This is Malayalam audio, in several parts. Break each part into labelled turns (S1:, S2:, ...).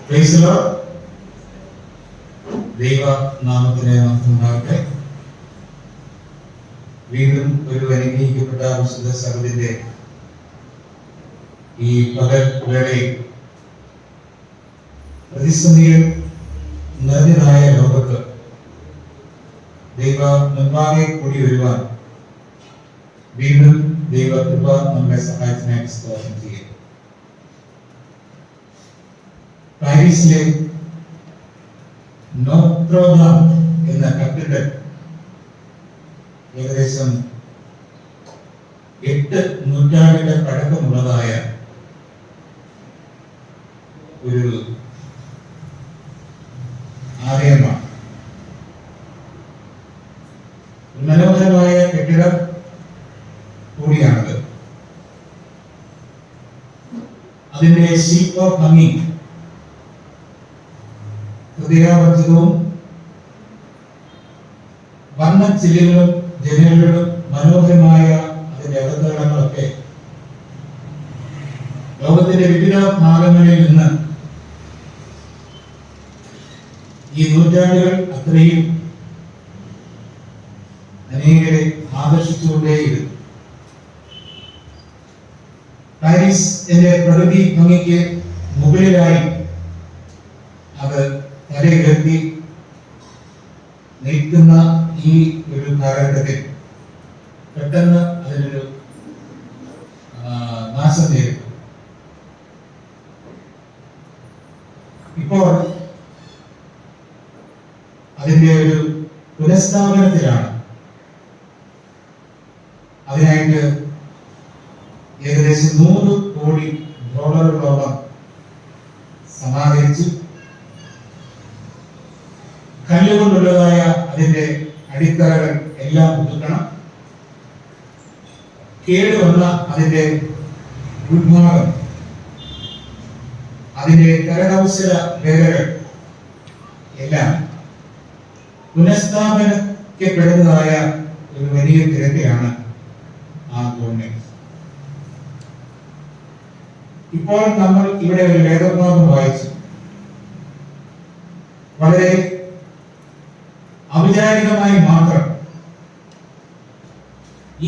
S1: Praise the Lord. ദൈവ നാമത്തിന് മഹത്വമുണ്ടാകട്ടെ. വീണ്ടും ഒരു അനുഗ്രഹിക്കപ്പെട്ട വിശുദ്ധ സഭയുടെ ഈ പകൽ വേളയിൽ പ്രതിസന്ധിയിൽ നിറഞ്ഞതായ ലോകത്ത് ദൈവ മുൻപാകെ കൂടി വരുവാൻ വീണ്ടും ദൈവകൃപ നമ്മളെ സഹായത്തിനായി സ്തോത്രം ചെയ്യുന്നു. പാരീസിലെ നോട്രോദാം എന്ന കത്തീഡ്രൽ ഏകദേശം 8 നൂറ്റാണ്ടിന്റെ പഴക്കമുള്ളതായ ഒരു ആലയമാണ്. മനോഹരമായ കെട്ടിടം കൂടിയാണത്. അതിന്റെ ശില്പ ഭംഗി ഹൃദയാവർജിതവും വർണ്ണച്ചില്ലുകളും ജനലുകളും മനോഹരമായ അതിന്റെ അകത്തളങ്ങളൊക്കെ ലോകത്തിന്റെ വിവിധ ഭാഗങ്ങളിൽ നിന്ന് ഈ നൂറ്റാണ്ടുകൾ അത്രയും അനേകരെ ആകർഷിച്ചുകൊണ്ടേയിരുന്നു. പാരീസ് എന്റെ പ്രകൃതി ഭംഗിക്ക് മുകളിലായി അത് തലയുയർത്തി നിൽക്കുന്ന ഈ ഒരു കാലഘട്ടത്തിൽ പെട്ടെന്ന് അതിനൊരു നാശം നേരിട്ടു. ഇപ്പോൾ അതിന്റെ ഒരു പുനഃസ്ഥാപനത്തിലാണ്. അതിനായിട്ട് ഏകദേശം 100 കോടി ഡോളറുകളോളം സമാഹരിച്ചു. കല്ലുകൊണ്ടുള്ളതായ അതിന്റെ അടിത്തറകൾ എല്ലാം പുതുക്കണം. കേടുവന്ന അതിന്റെ ഉൾഭാഗം, അതിന്റെ കരകൗശല വേലകൾ എല്ലാം പുനഃസ്ഥാപനപ്പെടുന്നതായ ഒരു വലിയ തിരക്കിലാണ് ആ ഗവൺമെന്റ്. ഇപ്പോൾ നമ്മൾ ഇവിടെ ഒരു വേദഭാഗം വായിച്ചു. വളരെ ഔപചാരികമായി മാത്രം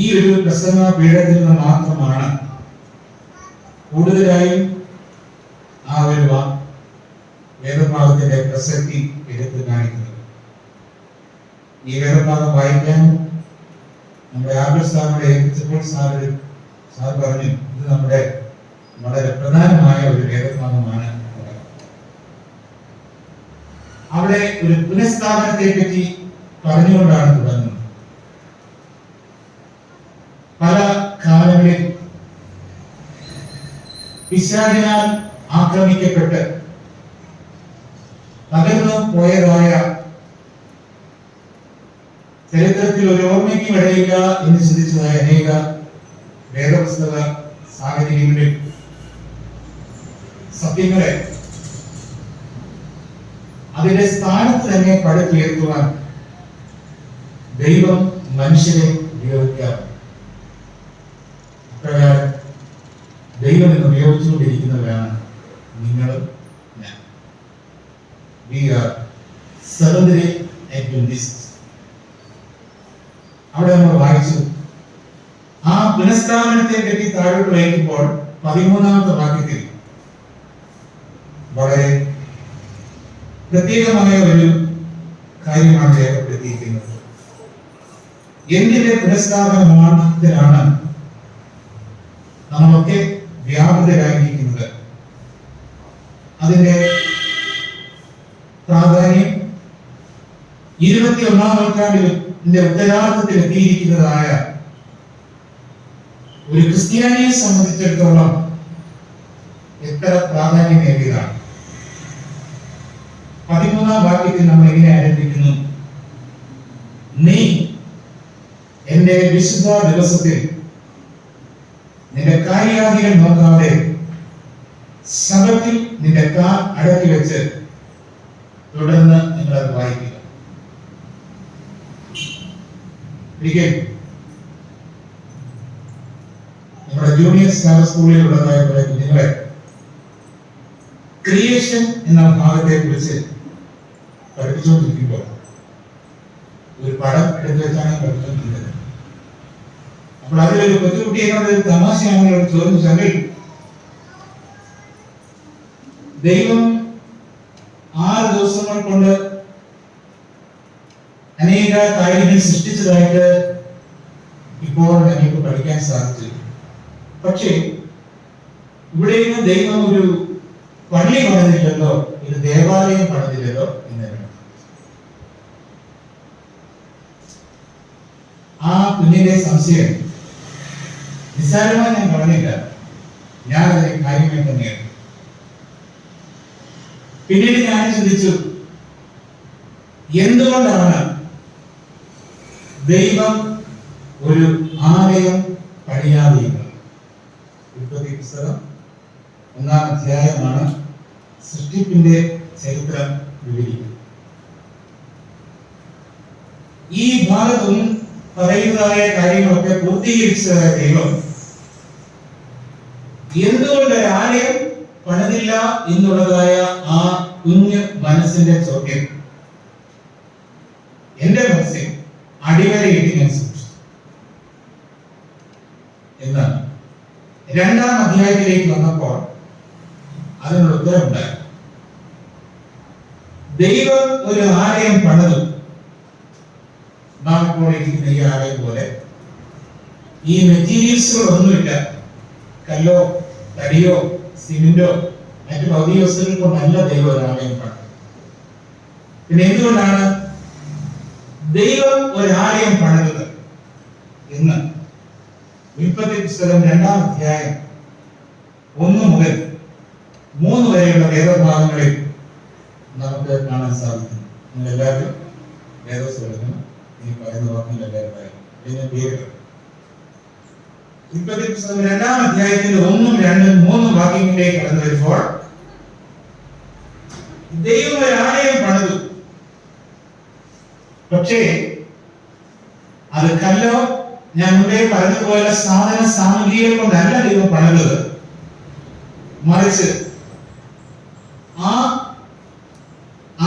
S1: ഈ ഒരു പ്രസംഗ പീഠത്തിൽ നിന്ന് മാത്രമാണ് കൂടുതലായും ആ ഒരു വേദഭാഗത്തിന്റെ പ്രസക്തി എടുത്തു കാണിക്കുന്നത്. ഈ വേദഭാഗം വായിക്കാൻ നമ്മുടെ ആബിൾ സാറിനെ ഏൽപ്പിച്ചപ്പോൾ സാർ പറഞ്ഞു, ഇത് നമ്മുടെ വളരെ പ്രധാനമായ ഒരു വേദഭാഗമാണ്. അവിടെ ഒരു പുനഃസ്ഥാപനത്തെ പറ്റി പറഞ്ഞുകൊണ്ടാണ് തുടങ്ങുന്നത്. പല കാലങ്ങളിൽ പിശാചിനാൽ ആക്രമിക്കപ്പെട്ട് തകർന്നു പോയതായ, ചരിത്രത്തിൽ ഒരു ഓർമ്മയ്ക്കും ഇടയില്ല എന്ന് ചിന്തിച്ചതായ അനേക വേദപുസ്തക സാഹചര്യങ്ങളിൽ സത്യങ്ങളെ അതിന്റെ സ്ഥാനത്ത് തന്നെ പടുത്തുയർത്തുവാൻ ദൈവം മനുഷ്യരെ ഉപയോഗിക്കാം. അപ്രകാരം ദൈവം എന്ന് ഉപയോഗിച്ചുകൊണ്ടിരിക്കുന്നവരാണ് നിങ്ങളും ഞാൻ. We are Seventh-day Adventists. അവിടെ നമ്മൾ വായിച്ചു. ആ പുനഃസ്ഥാപനത്തെ പറ്റി താഴോട്ട് വായിക്കുമ്പോൾ 13ാമത്തെ വാക്യത്തിൽ വളരെ പ്രത്യേകമായ ഒരു കാര്യമാണ് രേഖപ്പെടുത്തിയിരിക്കുന്നത്. എന്തിന്റെ പുനഃസ്ഥാപനത്തിലാണ് നമ്മളൊക്കെ വ്യാപൃതരായിരിക്കുന്നത്? അതിന്റെ പ്രാധാന്യം 21ാം നൂറ്റാണ്ടിന്റെ ഉത്തരാർദ്ധത്തിൽ എത്തിയിരിക്കുന്നതായ ഒരു ക്രിസ്ത്യാനിയെ സംബന്ധിച്ചിടത്തോളം എത്ര പ്രാധാന്യമേറിയതാണ്. 13ാം വാക്യത്തിൽ നമ്മൾ എങ്ങനെ ആരംഭിക്കുന്നു? നീ എന്റെ വിശുദ്ധ ദിവസത്തിൽ നിന്റെ കാര്യാദികൾ നോക്കാതെ ശബത്തിൽ നിന്റെ കാൽ അടക്കി വെച്ച് തുടർന്ന് നിങ്ങൾ അത് വായിക്കുക. നമ്മുടെ ജൂനിയർ സ്കൂളിലുള്ളതായ കുറെ കുഞ്ഞുങ്ങളെ ക്രിയേഷൻ എന്ന ഭാഗത്തെ കുറിച്ച് പഠിപ്പിച്ചുകൊണ്ടിരിക്കുമ്പോൾ ഒരു പടം എടുത്തു വെച്ചാണ് പഠിച്ചുകൊണ്ടിരുന്നത്. അപ്പോൾ അതിലൊരു കൊച്ചുകുട്ടിയോട് ഒരു തമാശയാണ് ചോദിച്ചെങ്കിൽ, ദൈവം 6 ദിവസങ്ങൾ കൊണ്ട് അനേക കാര്യങ്ങൾ സൃഷ്ടിച്ചതായിട്ട് ഇപ്പോൾ ഞങ്ങൾക്ക് പഠിക്കാൻ സാധിച്ചു. പക്ഷേ ഇവിടെ നിന്ന് ദൈവം ഒരു പള്ളി പണിതില്ലല്ലോ, ഒരു ദേവാലയം പണിതില്ലല്ലോ എന്നാണ്. ആ കുഞ്ഞിന്റെ സംശയം നിസ്സാരമായി ഞാൻ പറഞ്ഞില്ല, ഞാൻ അതിനെ കാര്യമായി തന്നെയാണ്. പിന്നീട് ഞാൻ ചിന്തിച്ചു, എന്തുകൊണ്ടാണ് ദൈവം ഒരു ആലയം പണിയാതിരുന്നത്? ഉൽപ്പത്തി പുസ്തകം 1-ാം അധ്യായമാണ് സൃഷ്ടിപ്പിന്റെ ചരിത്രം വിവരിക്കുന്നത്. ഈ ഭാഗത്തും പറയുന്നതായ കാര്യങ്ങളൊക്കെ പൂർത്തീകരിച്ചതായ ദൈവം എന്തുകൊണ്ട് ആലയം പണിതില്ല എന്നുള്ളതായ ആ കുഞ്ഞ് മനസ്സിന്റെ ചോദ്യം എന്റെ മനസ്സിൽ അടിവരയിട്ട് ഞാൻ സൂക്ഷിച്ചു. എന്നാൽ 2-ാം അധ്യായത്തിലേക്ക് വന്നപ്പോൾ അതിനുള്ള ഉത്തരവുണ്ടായി. ദൈവം ഒരു ആലയം പണിതു. നാം ഇപ്പോൾ ഇരിക്കുന്ന ഈ ആലയം പോലെ ഈ മെറ്റീരിയൽസുകളൊന്നുമില്ല. കല്ലോ തടിയോ സിമെന്റോ മറ്റു ഭൗതിക വസ്തുക്കൾ കൊണ്ടല്ല ദൈവം ഒരു ആലയം പണിതു. പിന്നെ എന്തുകൊണ്ടാണ് ദൈവം ഒരു ആലയം പണിതത് എന്ന് ഉൽപ്പത്തി പുസ്തകം 2-ാം അധ്യായം 1 മുതൽ 3 വരെയുള്ള വേദഭാഗങ്ങളിൽ നമുക്ക് കാണാൻ സാധിക്കുന്നു. നിങ്ങൾ എല്ലാവരും വേദസ്വരങ്ങളും ഈ പറയുന്ന വാക്കുകൾ എല്ലാവരും പറയും. ഇതിന്റെ പേരുകൾ ഉൽപ്പത്തി പുസ്തകം 2-ാം അധ്യായത്തിന്റെ 1, 2, 3 വാക്യങ്ങളിലേക്ക് കടന്നു വരുമ്പോൾ ദൈവം ഒരു ആലയം പണിതു. പക്ഷേ അത് കല്ലോ ഞാൻ മുമ്പേ പറഞ്ഞതുപോലെ സാധന സാമഗ്രികൾ കൊണ്ടല്ല ദൈവം പണിതത്. മറിച്ച് ആ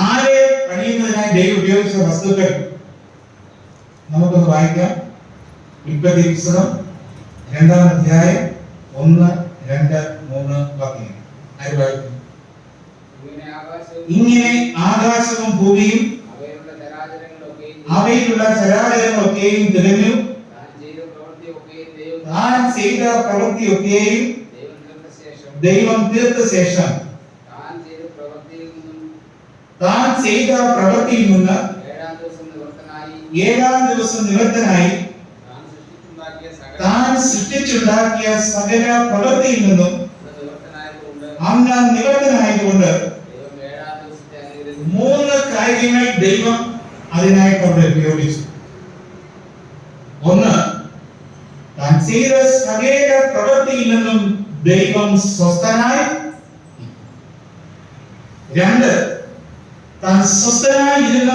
S1: ആലയം പണിയുന്നതിനായി ദൈവം ഉപയോഗിച്ച വസ്തുക്കൾ നമുക്കൊന്ന് വായിക്കാം. ഉൽപ്പത്തി പുസ്തകം 2-ാം അധ്യായം 1, 2, 3 വാക്യങ്ങൾ. ആര് വായിക്കും? ഇങ്ങനെ ആകാശവും ഭൂമിയും അവയിലുള്ള ചരാചരങ്ങളൊക്കെയും തികഞ്ഞു. താൻ ചെയ്ത പ്രവൃത്തിയൊക്കെയും ദൈവം തീർത്ത ശേഷം താൻ ചെയ്ത പ്രവൃത്തിയിൽ നിന്ന് 7-ാം ദിവസം നിവർത്തനായി താൻ സൃഷ്ടിച്ചുണ്ടാക്കിയ സകല പ്രവൃത്തിയിൽ നിന്നും അന്ന് നിവർത്തനായതുകൊണ്ട് 3 കാര്യങ്ങൾ ദൈവം അതിനായിട്ട് അവിടെ ഉപയോഗിച്ചു. ഒന്ന്, താൻ ചെയ്ത സകല പ്രവൃത്തിയിൽ നിന്നും ദൈവം സ്വസ്ഥനായി. 2, താൻ സ്വസ്ഥനായിരുന്ന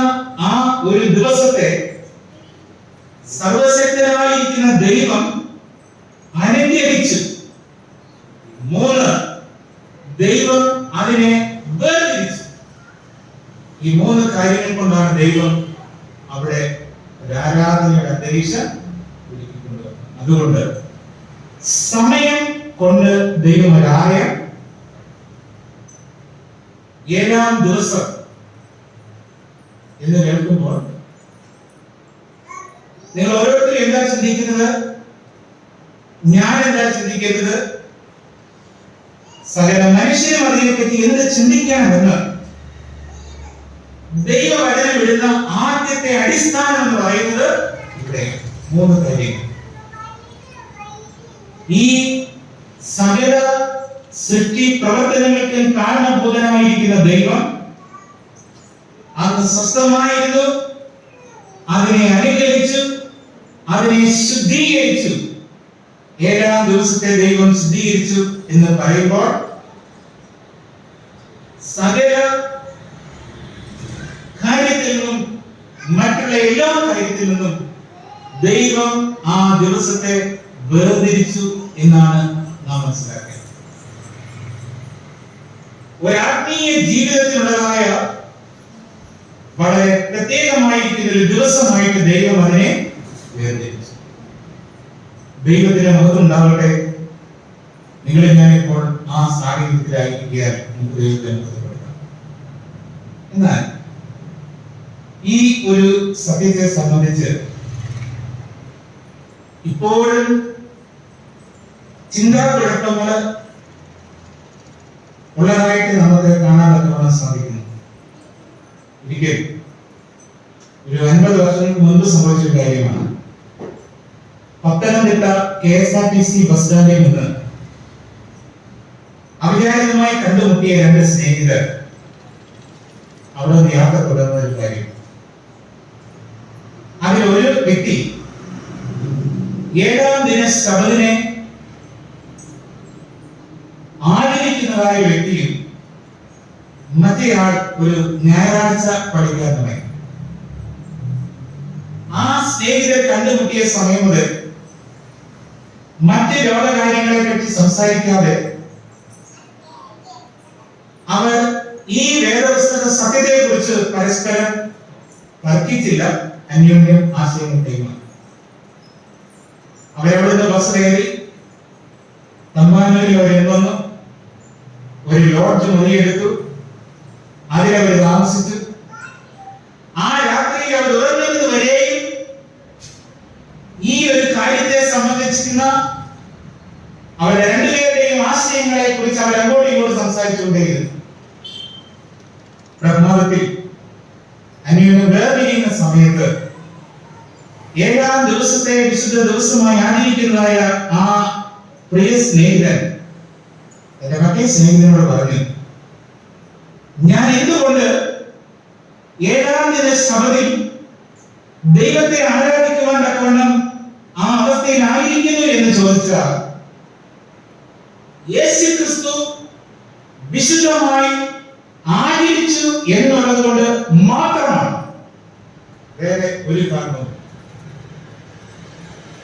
S1: ആ ഒരു ദിവസത്തെ സർവശക്തനായിരിക്കുന്ന ദൈവം അനുഗ്രഹിച്ചു. 3, ദൈവം അതിനെ വേർതിരിച്ചു. ഈ 3 കാര്യങ്ങൾ കൊണ്ടാണ് ദൈവം അവിടെ ഒരു ആരാധനയുടെ അന്തരീക്ഷം ഒരുക്കിക്കൊണ്ടുവന്നത്. അതുകൊണ്ട് സമയം കൊണ്ട് ദൈവം ഒരു ആലയം 7-ാം ദിവസം എന്ന് കേൾക്കുമ്പോൾ നിങ്ങൾ ഓരോരുത്തരും എന്താ ചിന്തിക്കുന്നത്? ഞാൻ എന്താ ചിന്തിക്കുന്നത്? സകല മനുഷ്യരും അതിനെപ്പറ്റി എന്ത് ചിന്തിക്കാമെന്ന് ദൈവവചനം ഇടുന്ന ആദ്യത്തെ അടിസ്ഥാനം എന്ന് പറയുന്നത് ഇവിടെ 3 കാര്യങ്ങൾ. ഈ സകല സൃഷ്ടി പ്രവർത്തനങ്ങൾക്കും കാരണഭൂതനായിരിക്കുന്ന ദൈവം അന്ന് സ്വസ്ഥമായിരുന്നു, അതിനെ അനുഗ്രഹിച്ചു, അതിനെ ശുദ്ധീകരിച്ചു. 7-ാം ദിവസത്തെ ദൈവം ശുദ്ധീകരിച്ചു എന്ന് പറയുമ്പോൾ സകല കാര്യത്തിൽ നിന്നും മറ്റുള്ള എല്ലാ കാര്യത്തിൽ നിന്നും ദൈവം ആ ദിവസത്തെ വേർതിരിച്ചു എന്നാണ് നാം മനസ്സിലാക്കുന്നത്. ഒരു ആത്മീയ ജീവിതത്തിലുള്ളതായ വളരെ പ്രത്യേകമായിരിക്കുന്ന ഒരു ദിവസമായിട്ട് ദൈവം അതിനെ വേർതിരിച്ചു. ദൈവത്തിന്റെ മഹത്വം ഉണ്ടാവട്ടെ. നിങ്ങൾ ഞാനിപ്പോൾ ആ സാഹചര്യത്തിലായിരിക്കാൻ നമുക്ക് ദൈവത്തെ മഹത്വപ്പെടുത്താം. എന്നാൽ ഈ ഒരു സത്യത്തെ സംബന്ധിച്ച് ഇപ്പോഴും ചിന്താകുഴപ്പങ്ങൾ ഉള്ളതായിട്ട് നമുക്ക് കാണാൻ സാധിക്കുന്നു. ഒരിക്കൽ ഒരു 50 വർഷങ്ങൾക്ക് മുൻപ് സംഭവിച്ച ഒരു കാര്യമാണ്. പത്തനംതിട്ട KSRTC ബസ് സ്റ്റാൻഡിൽ നിന്ന് അവിചാരിതമായി കണ്ടുമുട്ടിയ 2 സ്നേഹിതർ അവിടെ നിന്ന് യാത്ര തുടർന്ന ഒരു കാര്യം. അതിൽ ഒരു വ്യക്തി 7-ാം ദിന ശബദിനെ ആചരിക്കുന്നതായ വ്യക്തിയും മറ്റേയാൾ ഒരു ഞായറാഴ്ച പഠിക്കാനുമായി. ആ സ്നേഹിതരെ കണ്ടുമുട്ടിയ സമയം മുതൽ മറ്റ് ലോകകാര്യങ്ങളെ പറ്റി സംസാരിക്കാതെ അവർ ഈ വേദപുസ്തക സത്യത്തെ കുറിച്ച് പരസ്പരം തർക്കിച്ചില്ല, അന്യോന്യം ആശയങ്ങൾ കൈമാറി. അവരവിടുന്ന് ബസ് കയറി തമ്പാനൂരിൽ അവർ വന്നു. ഒരു ലോഡ്ജ് മുറിയെടുത്തു. അതിലവർ താമസിച്ചു. ആ രാത്രിയിൽ അവർ ഉറങ്ങുന്നത് വരെയും ഈ ഒരു കാര്യത്തെ സംബന്ധിച്ചിരുന്ന അവരുടെ രണ്ടുപേരുടെയും ആശയങ്ങളെ കുറിച്ച് അവർ അങ്ങോട്ടും ഇങ്ങോട്ടും സംസാരിച്ചുകൊണ്ടേയിരുന്നു. പ്രഭാതത്തിൽ അന്യോന്യം വേർപിരിയുന്ന സമയത്ത് 7-ാം ദിവസത്തെ വിശുദ്ധ ദിവസമായി ആചരിക്കുന്നതായ ആ പ്രിയ സ്നേഹിതൻ എന്റെ മറ്റേ സ്നേഹിതനോട് പറഞ്ഞു, ഞാൻ എന്തുകൊണ്ട് 7-ാം ദിന ശബദിൽ ദൈവത്തെ ആരാധിക്കുവാൻ തക്കവണ്ണം ആ അവസ്ഥയിൽ ആയിരിക്കുന്നു എന്ന് ചോദിച്ചാൽ യേശുക്രിസ്തു വിശുദ്ധമായി ആചരിച്ചു എന്നുള്ളത് കൊണ്ട് മാത്രമാണ്, വേറെ ഒരു കാരണവും.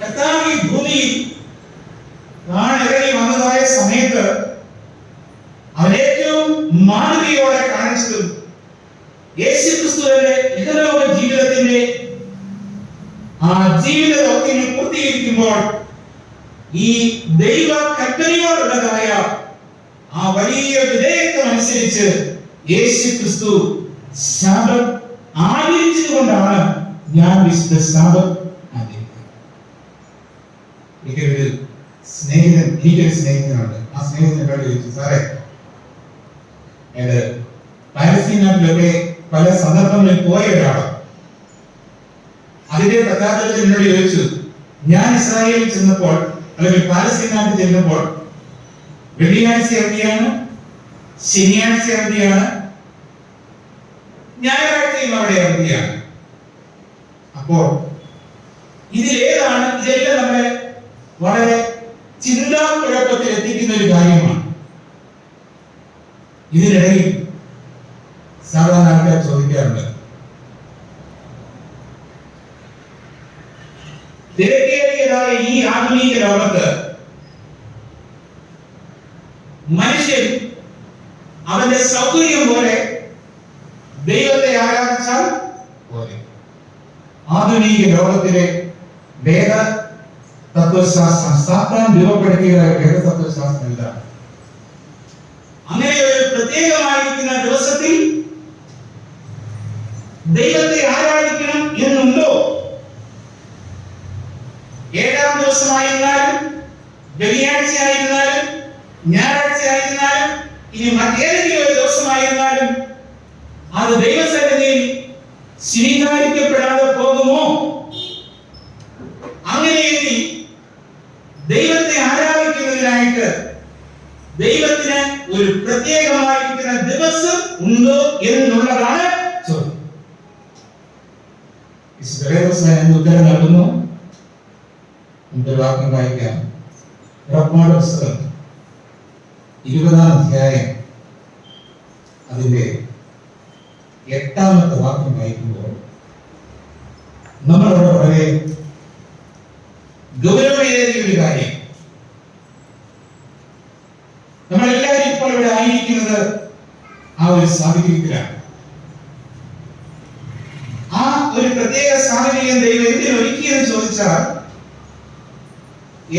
S1: കർത്താവ് ഈ ഭൂമിയിൽ ഇറങ്ങി വന്നതായ സമയത്ത് അവൻ ഏറ്റവും മാനവീയോടെ കാണിച്ചതും യേശുക്രിസ്തുവിന്റെ ഇഹലോക ജീവിതത്തിന്റെ ആ ജീവിത ദൗത്യങ്ങൾ പൂർത്തീകരിക്കുമ്പോൾ ഈ ദൈവ കൽപ്പനയോടുള്ളതായ ആ വലിയ വിധേയത്വം അനുസരിച്ച് യേശുക്രിസ്തു ശബത്ത് ആചരിച്ചതുകൊണ്ടാണ് ഞാൻ വിശുദ്ധ ശബത്ത് ആചരിക്കുന്നത്. എനിക്കൊരു സ്നേഹിതനുണ്ട്. ആ സ്നേഹിതനോട് ചോദിച്ചു, സാറേ, പാലസ്തീനിലൊക്കെ പല സന്ദർഭങ്ങളിൽ പോയ ഒരാളാണ്. അതിന്റെ പശ്ചാത്തലത്തിൽ എന്നോട് ചോദിച്ചു, ഞാൻ ഇസ്രായേലിൽ ചെന്നപ്പോൾ അല്ലെങ്കിൽ പാലസ്തീനാട്ടിൽ ചെന്നപ്പോൾ വെള്ളിയാഴ്ച അവധിയാണ്, ശനിയാഴ്ച അവധിയാണ്, ഞായറാഴ്ചയും അവിടെ അവധിയാണ്. അപ്പോൾ ഇതിലേതാണ്? ഇതെല്ലാം നമ്മളെ വളരെ ചിന്താക്കുഴപ്പത്തിൽ എത്തിക്കുന്ന ഒരു കാര്യമാണ്. ഇതിനിടയിൽ സാധാരണ ആൾക്കാർ ചോദിക്കാറുണ്ട്, തിരക്കേറിയതായ ഈ ആധുനിക ലോകത്ത് മനുഷ്യൻ അവന്റെ സൗകര്യം പോലെ ദൈവത്തെ ആരാധിച്ചാൽ പോലെ ആധുനിക ലോകത്തിലെ വേദ തത്വശാസ്ത്രം സാത്താൻ രൂപപ്പെടുത്തിയ വേദ തത്വശാസ്ത്രം ഇതാണ്. അങ്ങനെ ഒരു പ്രത്യേകമായിരിക്കുന്ന ദിവസത്തിൽ ദൈവത്തെ ആരാധിക്കണം എന്നുണ്ടോ? 7-ാം ദിവസമായിരുന്നാലും വെള്ളിയാഴ്ച ആയിരുന്നാലും ഞായറാഴ്ച ആയിരുന്നാലും ഇനി മറ്റേതെങ്കിലും ഒരു ദിവസമായിരുന്നാലും അത് ദൈവസന്നിധിയിൽ സ്വീകരിക്കപ്പെടാതെ പോകുമോ? അങ്ങനെയെങ്കിൽ ദൈവത്തെ ആരാധിക്കുന്നതിനായിട്ട് ദൈവത്തിന് ഒരു പ്രത്യേകമായിരിക്കുന്ന ദിവസം ഉണ്ടോ എന്നുള്ളതാണ് ചോദ്യം. ഉത്തരം നൽകുന്നു. വാക്യം വായിക്കാം. പുറപ്പാട് പുസ്തകം 20-ാം അധ്യായം അതിന്റെ 8-ാമത്തെ വാക്യം വായിക്കുമ്പോൾ നമ്മളവിടെ വളരെ ഗൗരവമേറിയ ഒരു കാര്യം, നമ്മളെല്ലാവരും ഇപ്പോൾ ഇവിടെ ആയിരിക്കുന്നത് ഒരു സാഹചര്യത്തിലാണ്. ആ ഒരു പ്രത്യേക സാഹചര്യം ദൈവം എന്തിനു ഒരുക്കിയെന്ന് ചോദിച്ചാൽ,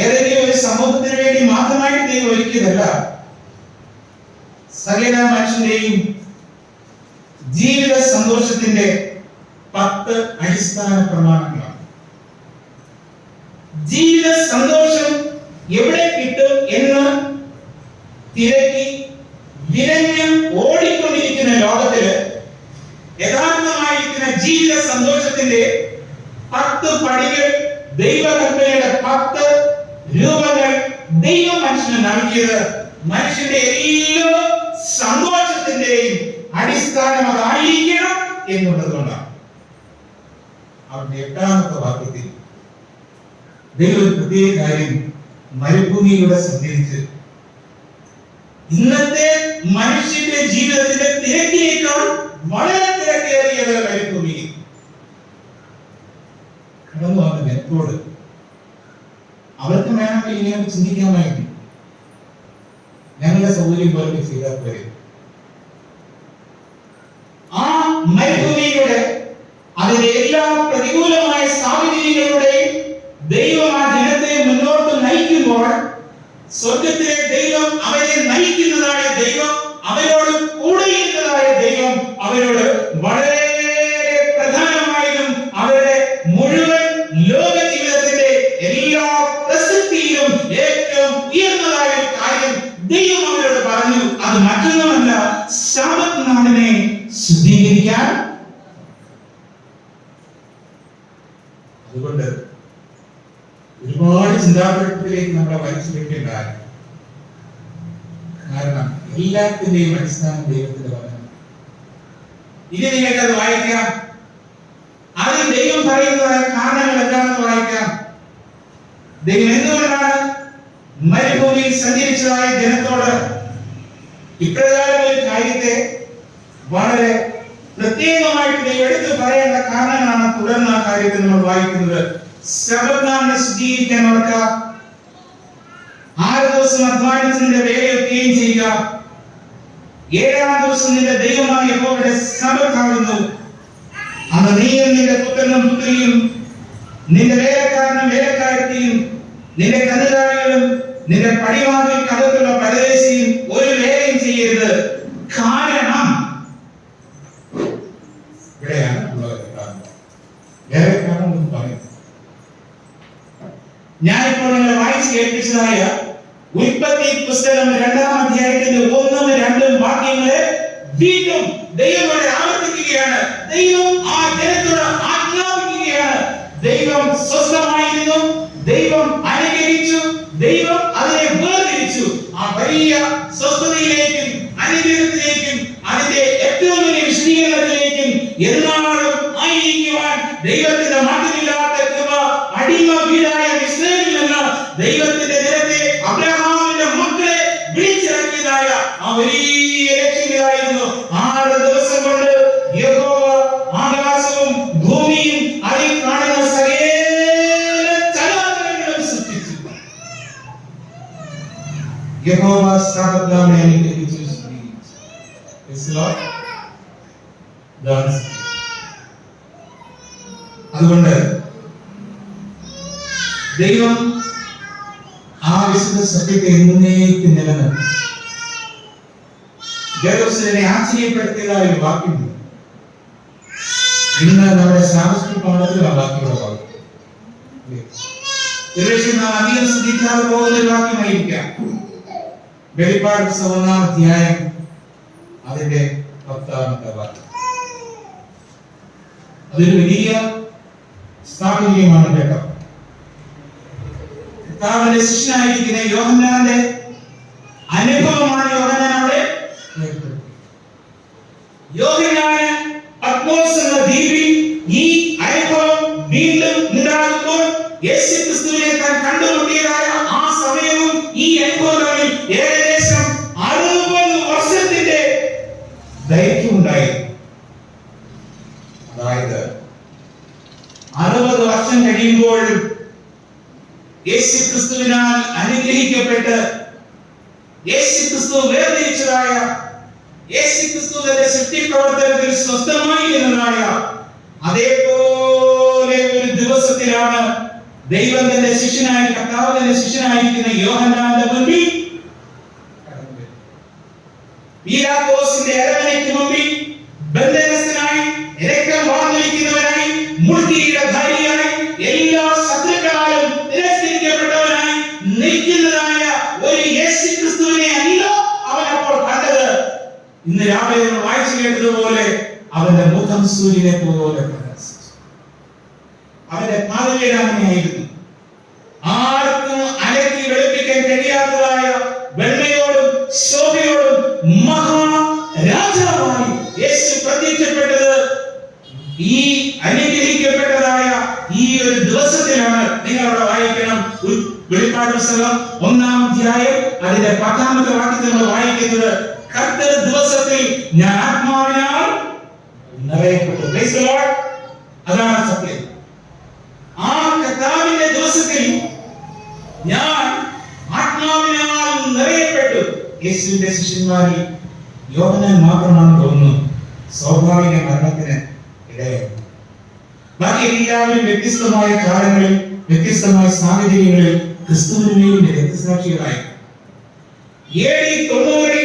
S1: ഏതെങ്കിലും ഒരു സമൂഹത്തിന് വേണ്ടി മാത്രമായിട്ട് ദൈവം ഒരുക്കിയതല്ല, സകല മനുഷ്യന്റെയും ജീവിത സന്തോഷത്തിന്റെ 10 അടിസ്ഥാന പ്രമാണങ്ങളാണ്. ജീവിത സന്തോഷം എവിടെ കിട്ടും എന്ന് തിരക്കി വിരഞ്ഞ് ഓടിക്കൊണ്ടിരിക്കുന്ന ലോകത്തില് യഥാർത്ഥമായിരിക്കുന്ന ജീവിത സന്തോഷത്തിന്റെ 10 പടികൾ, ദൈവകൽപ്പനയുടെ 10 രൂപങ്ങൾ ദൈവം മനുഷ്യന് നൽകിയത് മനുഷ്യന്റെ എല്ലാ സന്തോഷത്തിന്റെയും അടിസ്ഥാനം അതായിരിക്കണം എന്നുള്ളതുകൊണ്ടാണ്. അവരുടെ 8ാമത്തെ വാക്യത്തിൽ ദൈവം ഒരു പ്രത്യേക കാര്യം മരുഭൂമിയിലൂടെ സഞ്ചരിച്ച് ഇന്നത്തെ മനുഷ്യന്റെ ജീവിതത്തിന്റെ തിരക്കിനേക്കാൾ വളരെ തിരക്കേറിയത് മരുഭൂമിയിൽ കടന്നു വന്ന ജനത്തോട് അവർക്ക് വേണമെങ്കിൽ ഇങ്ങനെ ചിന്തിക്കാമായിരുന്നു, ഞങ്ങളുടെ സൗകര്യം പോലെ ചെയ്താൽ പോരെ. ആ മരുഭൂമിയിലൂടെ അതിന്റെ എല്ലാ പ്രതികൂലമായ സാഹചര്യങ്ങളുടെയും ദൈവം ആ ജനത്തെ മുന്നോട്ട് നയിക്കുമ്പോൾ സ്വർഗത്തിലെ ദൈവം അവരെ നയിക്കുന്നതായ ദൈവം, അവരോട് കൂടെയിരുന്നതായ ദൈവം അവരോട് വളരെ പ്രധാനമായും അവരുടെ മുഴുവൻ ലോക ജീവിതത്തിന്റെ എല്ലാ പ്രസക്തിയിലും ഏറ്റവും ഉയർന്നതായ കാര്യം ദൈവം അവരോട് പറഞ്ഞു. അത് മറ്റൊന്നുമല്ല, ശബ്ബത്ത് നാളിനെ ശുദ്ധീകരിക്കാൻ. അതുകൊണ്ട് ഒരുപാട് ചിന്താപരത്തിലേക്ക് നമ്മളെ വലിച്ചിരിക്കേണ്ടതാണ്. കാരണം എല്ലാത്തിന്റെയും അടിസ്ഥാനം ദൈവത്തിന്റെ വചനം. ഇനി നിങ്ങൾക്കത് വായിക്കാം, അതിൽ ദൈവം പറയുന്നതായ കാരണങ്ങൾ എന്താണെന്ന് വായിക്കാം. ദൈവം എന്തുകൊണ്ടാണ് മരുഭൂമിയിൽ സഞ്ചരിച്ചതായ ജനത്തോട് ഇപ്രകാരം ഒരു കാര്യത്തെ വളരെ പ്രത്യേകമായിട്ട് ദൈവം എടുത്തു പറയേണ്ട കാരണങ്ങളാണ് തുടർന്ന് ആ കാര്യത്തിൽ നമ്മൾ വായിക്കുന്നത്. ശബ്ബത്ത് നാളിനെ ശുദ്ധീകരിക്കാൻ ഓർക്കുക, 6 ദിവസം അധ്വാനിച്ച് നിന്റെ വേലയൊക്കെയും ചെയ്യുക, 7ാം ദിവസം നിന്റെ ദൈവമായ യഹോവയുടെ ശബ്ബത്താകുന്നു. അന്ന് നീയും നിന്റെ പുത്രനും പുത്രിയും നിന്റെ വേലക്കാരനും വേലക്കാരത്തിയും നിന്റെ കന്നുകാലികളും നിന്റെ പടിവാതിൽ കടത്തുള്ള പരദേശിയും ഒരു വേലയും ചെയ്യരുത്. കാരണം ഇവിടെയാണ് വേലക്കാരൻ എന്ന് പറയുന്നത്. ഞാനിപ്പോൾ നിങ്ങളെ വായിച്ച് കേൾപ്പിച്ചതായ ഉൽപ്പത്തി പുസ്തകം 2-ാം അധ്യായത്തിന്റെ 1-2 വാക്യങ്ങളെ വീണ്ടും ദൈവം ഇവിടെ ആവർത്തിക്കുകയാണ്. ദൈവം ആ ജനത്തോട് ആജ്ഞാപിക്കുകയാണ്. ദൈവം സ്വസ്ഥമായിരുന്നു, ദൈവം അനുകരിച്ചു, ദൈവം അതിനെ വേർതിരിച്ചു. ആ വലിയ സ്വസ്ഥതയിലേക്കും അനുഗ്രഹത്തിലേക്കും അതിന്റെ ഏറ്റവും വലിയ വിശദീകരണത്തിലേക്കും എന്നാളും ആയിരിക്കുവാൻ ദൈവത്തിന്റെ മാറ്റമില്ലാത്ത കൃപ അടിമ വീടായ ഇസ്രായേലിൽ നിന്ന് ദൈവത്തിന്റെ ജനത്തെ, അബ്രഹാമിന്റെ മക്കളെ വിളിച്ചിറക്കിയതായ ആ വലിയ ലക്ഷ്യമായിരുന്നു. 6 ദിവസം കൊണ്ട് യഹോവ ആകാശവും ഭൂമിയും അതിൽ കാണുന്ന സകല ചരാചരങ്ങളും സൃഷ്ടിച്ചു. യഹോവ ശബ്ബത്ത് നാളിനെ അനുഗ്രഹിച്ചു. അതുകൊണ്ട് ദൈവം ആ വിശുദ്ധ സത്യത്തെ എന്നേക്കും നിലനിർത്തി. ജെറുസലേമിനെ ആശ്ചര്യപ്പെടുത്തിയതായ ഒരു വാക്യമുണ്ട്. ഇന്ന് നമ്മുടെ സാംസ്കൃതിക പാഠത്തിൽ ആ വാക്യമുള്ള വാക്യം നാം അധികം ശ്രദ്ധിക്കാതെ പോകുന്ന ഒരു വാക്യമായിരിക്കാം. വെളിപ്പാട് പുസ്തകം 1-ാം അധ്യായം അതിന്റെ 10-ാമത്തെ വാക്യം. അതൊരു വലിയ സാഹചര്യമാണ് കേട്ടോ. കർത്താവിന്റെ ശിഷ്യനായിരിക്കുന്ന യോഹന്നാന്റെ അനുഭവമാണ് യോഹന്നാൻ അവിടെ. യോഹന്നാന് പത്മോസ് എന്ന ദ്വീപിൽ ഈ അനുഭവം വീണ്ടും ഉണ്ടാകുമ്പോൾ യേശുക്രിസ്തുവിനെ താൻ കണ്ടുമുട്ടിയതായ ആ സമയവും ഈ അനുഭവങ്ങളിൽ ഏകദേശം 60 വർഷത്തിന്റെ ദൈർഘ്യം ഉണ്ടായി. അതായത് 60 വർഷം കഴിയുമ്പോഴും യേശുക്രിസ്തുവിനാൽ അനുഗ്രഹിക്കപ്പെട്ട് യേശുക്രിസ്തു വേർതിരിച്ചതായ, യേശുക്രിസ്തു ക്രിസ്തു തന്റെ സൃഷ്ടി പ്രവർത്തനത്തിൽ സ്വസ്ഥമായി എന്നതായ അതേപോലെ ഒരു ദിവസത്തിലാണ് ദൈവം തന്റെ ശിഷ്യനായി, കർത്താവ് തന്റെ ശിഷ്യനായിരിക്കുന്ന യോഹന്നാന്റെ മുൻപിൽ പീലാത്തോസിന്റെ അരമനയ്ക്ക് മുമ്പിൽ ബന്ധനസ്ഥനായി, രക്തം വാർന്നിരിക്കുന്നവനായി, മുൾക്കിരീടധാരിയായി, എല്ലാ ശത്രുക്കളാലും തിരസ്കരിക്കപ്പെട്ടവനായി നിൽക്കുന്നതായ ഒരു യേശുക്രിസ്തുവിനെ അല്ല അവൻ അപ്പോൾ കണ്ടത്. ഇന്ന് രാവിലെ നമ്മൾ വായിച്ചു കേട്ടതുപോലെ അവന്റെ മുഖം സൂര്യനെ പോലെ പ്രകാശിച്ചു. അവന്റെ പാതകൾ അങ്ങനെയായിരുന്നു. ആർക്കും അലക്കി വെളുപ്പിക്കാൻ കഴിയാത്തതായ വെണ്മയോടും ശോഭയോടും മഹാരാജാവായി യേശു പ്രത്യക്ഷപ്പെട്ടത് ഈ അനുഗ്രഹിക്കപ്പെട്ടതായ ഈ ഒരു ദിവസത്തിലാണ്. നിങ്ങൾ അവിടെ വായിക്കണം, വെളിപ്പാട് പുസ്തകം 1-ാം അധ്യായം അതിന്റെ 10-ാമത്തെ വാക്യത്തിൽ നമ്മൾ വായിക്കുന്നത്, കർത്തൃ ദിവസത്തിൽ ഞാൻ ആത്മാവിനാൽ നിറയപ്പെട്ടു. Praise the Lord. അതാണ് സത്യം. ആ കർത്താവിന്റെ ദിവസത്തിൽ ഞാൻ ആത്മാവിനാൽ നിറയപ്പെട്ടു. യേശുവിന്റെ ശിഷ്യന്മാരിൽ യോഹന്നാൻ മാത്രമാണ് തോന്നുന്നു സ്വാഭാവിക മരണത്തിന് ഇടയായി. ബാക്കി എല്ലാവരും വ്യത്യസ്തമായ കാലങ്ങളിൽ വ്യത്യസ്തമായ സാഹചര്യങ്ങളിൽ ക്രിസ്തുവിന് വേണ്ടി രക്തസാക്ഷികളായി. 90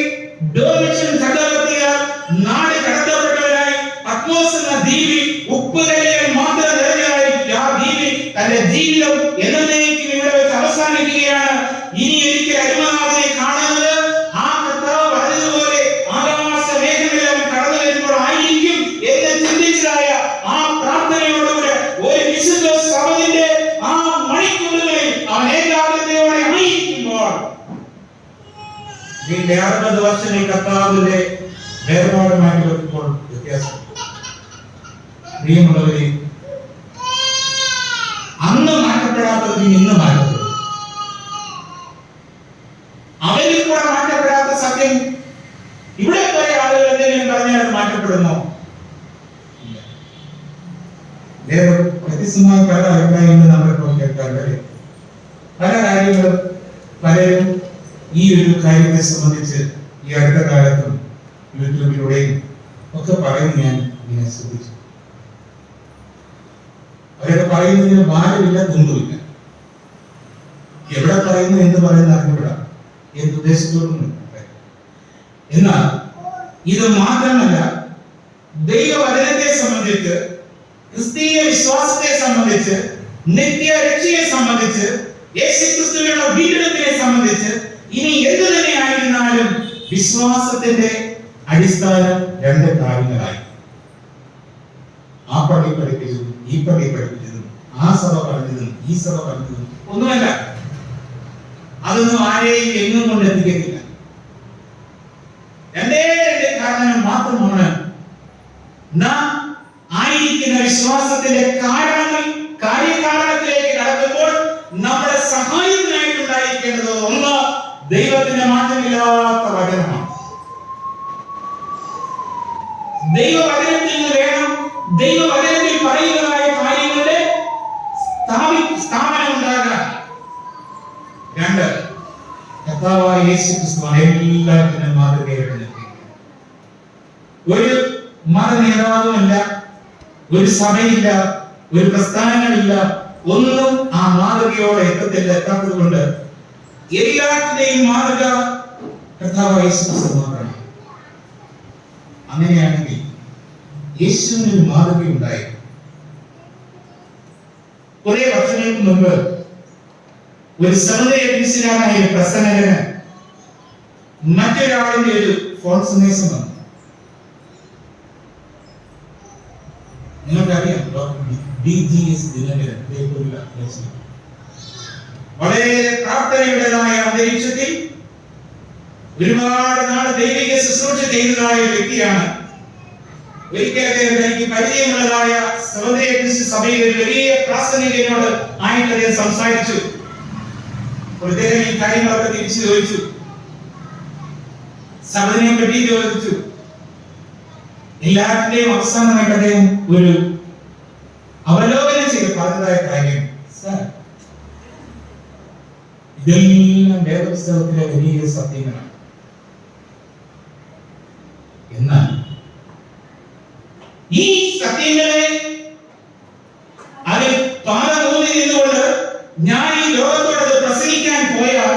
S1: ഡോമിഷ്യൻ ചക്രവർത്തിയാൽ നാട് കടത്തപ്പെട്ടവരായി പത്മോസ് എന്ന ദ്വീപിൽ ഉപ്പുകല്ലുകൾ മാത്രം നിറഞ്ഞതായി ആ ദ്വീപിൽ തന്റെ ജീവിതം എന്നേക്കും ഇവിടെ വെച്ച് അവസാനിക്കുകയാണ്. ഇനി എനിക്ക് അരുമനാഥനെ കാണുന്നത് ആ കർത്താവ് പറഞ്ഞതുപോലെ ആകാശ മേഘങ്ങളിൽ അവൻ കടന്നു വരുമ്പോൾ ആയിരിക്കും എന്ന് ചിന്തിച്ചതായ ആ പ്രാർത്ഥനയോടുകൂടെ ഒരു വിശുദ്ധ സഭയുടെ ആ മണിക്കൂറുകളിൽ അവൻ ഏകാഗ്രതയോടെ ആയിരിക്കുമ്പോൾ വീണ്ടും 60 വർഷങ്ങൾ കർത്താവിന്റെ വേർപാടുമായി വരുമ്പോൾ വ്യത്യാസം. പ്രിയമുള്ളവരെ, അന്ന് മാറ്റപ്പെടാത്തത് ഇന്ന് മാറ്റപ്പെടും. അവരിൽ കൂടെ മാറ്റപ്പെടാത്ത സത്യം ഇവിടെ കുറെ ആളുകൾ എന്തെങ്കിലും പറഞ്ഞാൽ അത് മാറ്റപ്പെടുമോ? വ്യത്യസ്തമായ പല അഭിപ്രായങ്ങളും നമ്മളിപ്പോൾ കേൾക്കാൻ കഴിയും. പല കാര്യങ്ങളും പലരും ഈ ഒരു കാര്യത്തെ സംബന്ധിച്ച് ഈ അടുത്ത കാലത്തും യൂട്യൂബിലൂടെയും ഒക്കെ പറയുന്നത് ഞാൻ ഇങ്ങനെ ശ്രദ്ധിച്ചു. അവരൊക്കെ പറയുന്നതിന് ഭാരമില്ല, തുണ്ടുമില്ല. എവിടെ പറയുന്നു, എന്ത് പറയുന്നു അറിഞ്ഞുകൂടാ, എന്ത് ഉദ്ദേശത്തോടും. എന്നാൽ ഇത് മാത്രമല്ല, ദൈവവചനത്തെ സംബന്ധിച്ച്, ക്രിസ്തീയ വിശ്വാസത്തെ സംബന്ധിച്ച്, നിത്യരക്ഷയെ സംബന്ധിച്ച്, യേശുക്രിസ്തുവിനുള്ള വീണ്ടെടുപ്പിനെ സംബന്ധിച്ച് ഇനി എന്തു തന്നെ ആയിരുന്നാലും വിശ്വാസത്തിന്റെ അടിസ്ഥാനം 2 കാര്യങ്ങളായി. ആ പള്ളി പഠിപ്പിച്ചതും ഈ പള്ളി പഠിപ്പിച്ചതും ആ സഭ പറഞ്ഞതും ഈ സഭ പറഞ്ഞതും ഒന്നുമല്ല. അതൊന്നും ആരെയും എങ്ങും കൊണ്ട് എത്തിക്കത്തില്ല. 2 കാരണം മാത്രമാണ് നാം ആയിരിക്കുന്ന വിശ്വാസത്തിന്റെ കാരണങ്ങൾ കാര്യകാരണത്തിലേക്ക് കടക്കുമ്പോൾ നമ്മുടെ സഹായത്തിനായിട്ടുണ്ടായിരിക്കേണ്ടത് ഒന്ന് ദൈവത്തിന്റെ മാറ്റമില്ലാത്ത വചനമാണ്. ദൈവവചനത്തിൽ നിന്ന് വേണം ദൈവവചനത്തിൽ പറയുന്നതായ കാര്യങ്ങളുടെ സ്ഥാപനം ഉണ്ടാകാൻ. 2, കർത്താവായ യേശുക്രിസ്തുവാണ് എല്ലാത്തിനും മാതൃകയായിട്ട് നിൽക്കുന്നത്. ഒരു മത നേതാവുമില്ല, ഒരു സഭയില്ല, ഒരു പ്രസ്ഥാനങ്ങളില്ല, ഒന്നും ആ മാതൃകയോടെ എത്താത്തത് കൊണ്ട് എല്ലാത്തിന്റെയും മാതൃക കർത്താവായ യേശുക്രിസ്തു മാത്രമാണ്. അങ്ങനെയാണെങ്കിൽ യേശുവിന് ഒരു മാതൃകയുണ്ടായി. കുറെ വർഷങ്ങൾക്ക് മുമ്പ് ഒരു സമുദായ പ്രസംഗകന് മറ്റൊരാളിന്റെ ഒരു ഫോൺ സന്ദേശം വന്നു. നിങ്ങൾക്കറിയാം, വളരെ പ്രാർത്ഥനയുടേതായ അന്തരീക്ഷത്തിൽ ഒരുപാട് നാൾ ദൈവിക ശുശ്രൂഷ ചെയ്തതായ വ്യക്തിയാണ്. ഒരിക്കൽ തനിക്ക് പരിചയമുള്ളതായ സഭയിൽ ഒരു വലിയ പ്രാസംഗികനോട് ആയിട്ട് അദ്ദേഹം സംസാരിച്ചു. അദ്ദേഹം ഈ കാര്യങ്ങളൊക്കെ തിരിച്ചു ചോദിച്ചു, സഭയെ പറ്റി ചോദിച്ചു. എല്ലാത്തിന്റെയും അവസാനമായിട്ട് അദ്ദേഹം ഒരു അവലോകനം ചെയ്ത് പറഞ്ഞതായ കാര്യം, ഇതെല്ലാം വേദപുസ്തകത്തിലെ വലിയ സത്യങ്ങളാണ്. എന്നാൽ ഈ സത്യങ്ങളെ അതിൽ പാലമൂന്നിൽ നിന്നുകൊണ്ട് ഞാൻ ഈ ലോകത്തോട് പ്രസംഗിക്കാൻ പോയാൽ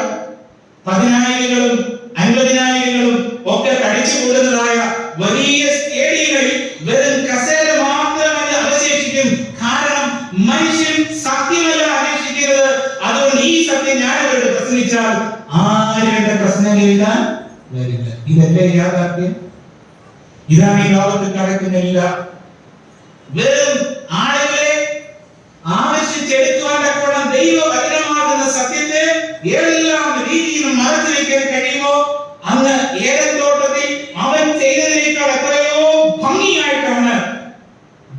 S1: 10,000-കളും 50,000-കളും ഒക്കെ കടിച്ചു കൂടുന്നതായ വലിയ സ്റ്റേഡിയങ്ങളിൽ വെറും കസേര മാത്രമേ അവശേഷിക്കും. കാരണം മനുഷ്യൻ സത്യമല്ല അന്വേഷിക്കുന്നത്. അതുകൊണ്ട് ഈ സത്യം ഞാൻ അവരോട് പ്രസംഗിച്ചാൽ ആരും എന്റെ പ്രശ്നം കേൾക്കാൻ വരില്ല. ഇതല്ലേ യാഥാർത്ഥ്യം? ഇതാണ് ഈ ലോകത്തിൽ നടക്കുന്നില്ല. വെറും ആളുകളെ ആവശ്യിച്ചെടുക്കുവാൻ തക്കോണം ദൈവവചനമാകുന്ന സത്യത്തെ ഏതെല്ലാം രീതിയിലും മറച്ചു വയ്ക്കാൻ കഴിയുമോ അന്ന് ഏദൻ തോട്ടത്തിൽ അവൻ ചെയ്തതിനേക്കാൾ എത്രയോ ഭംഗിയായിട്ടാണ്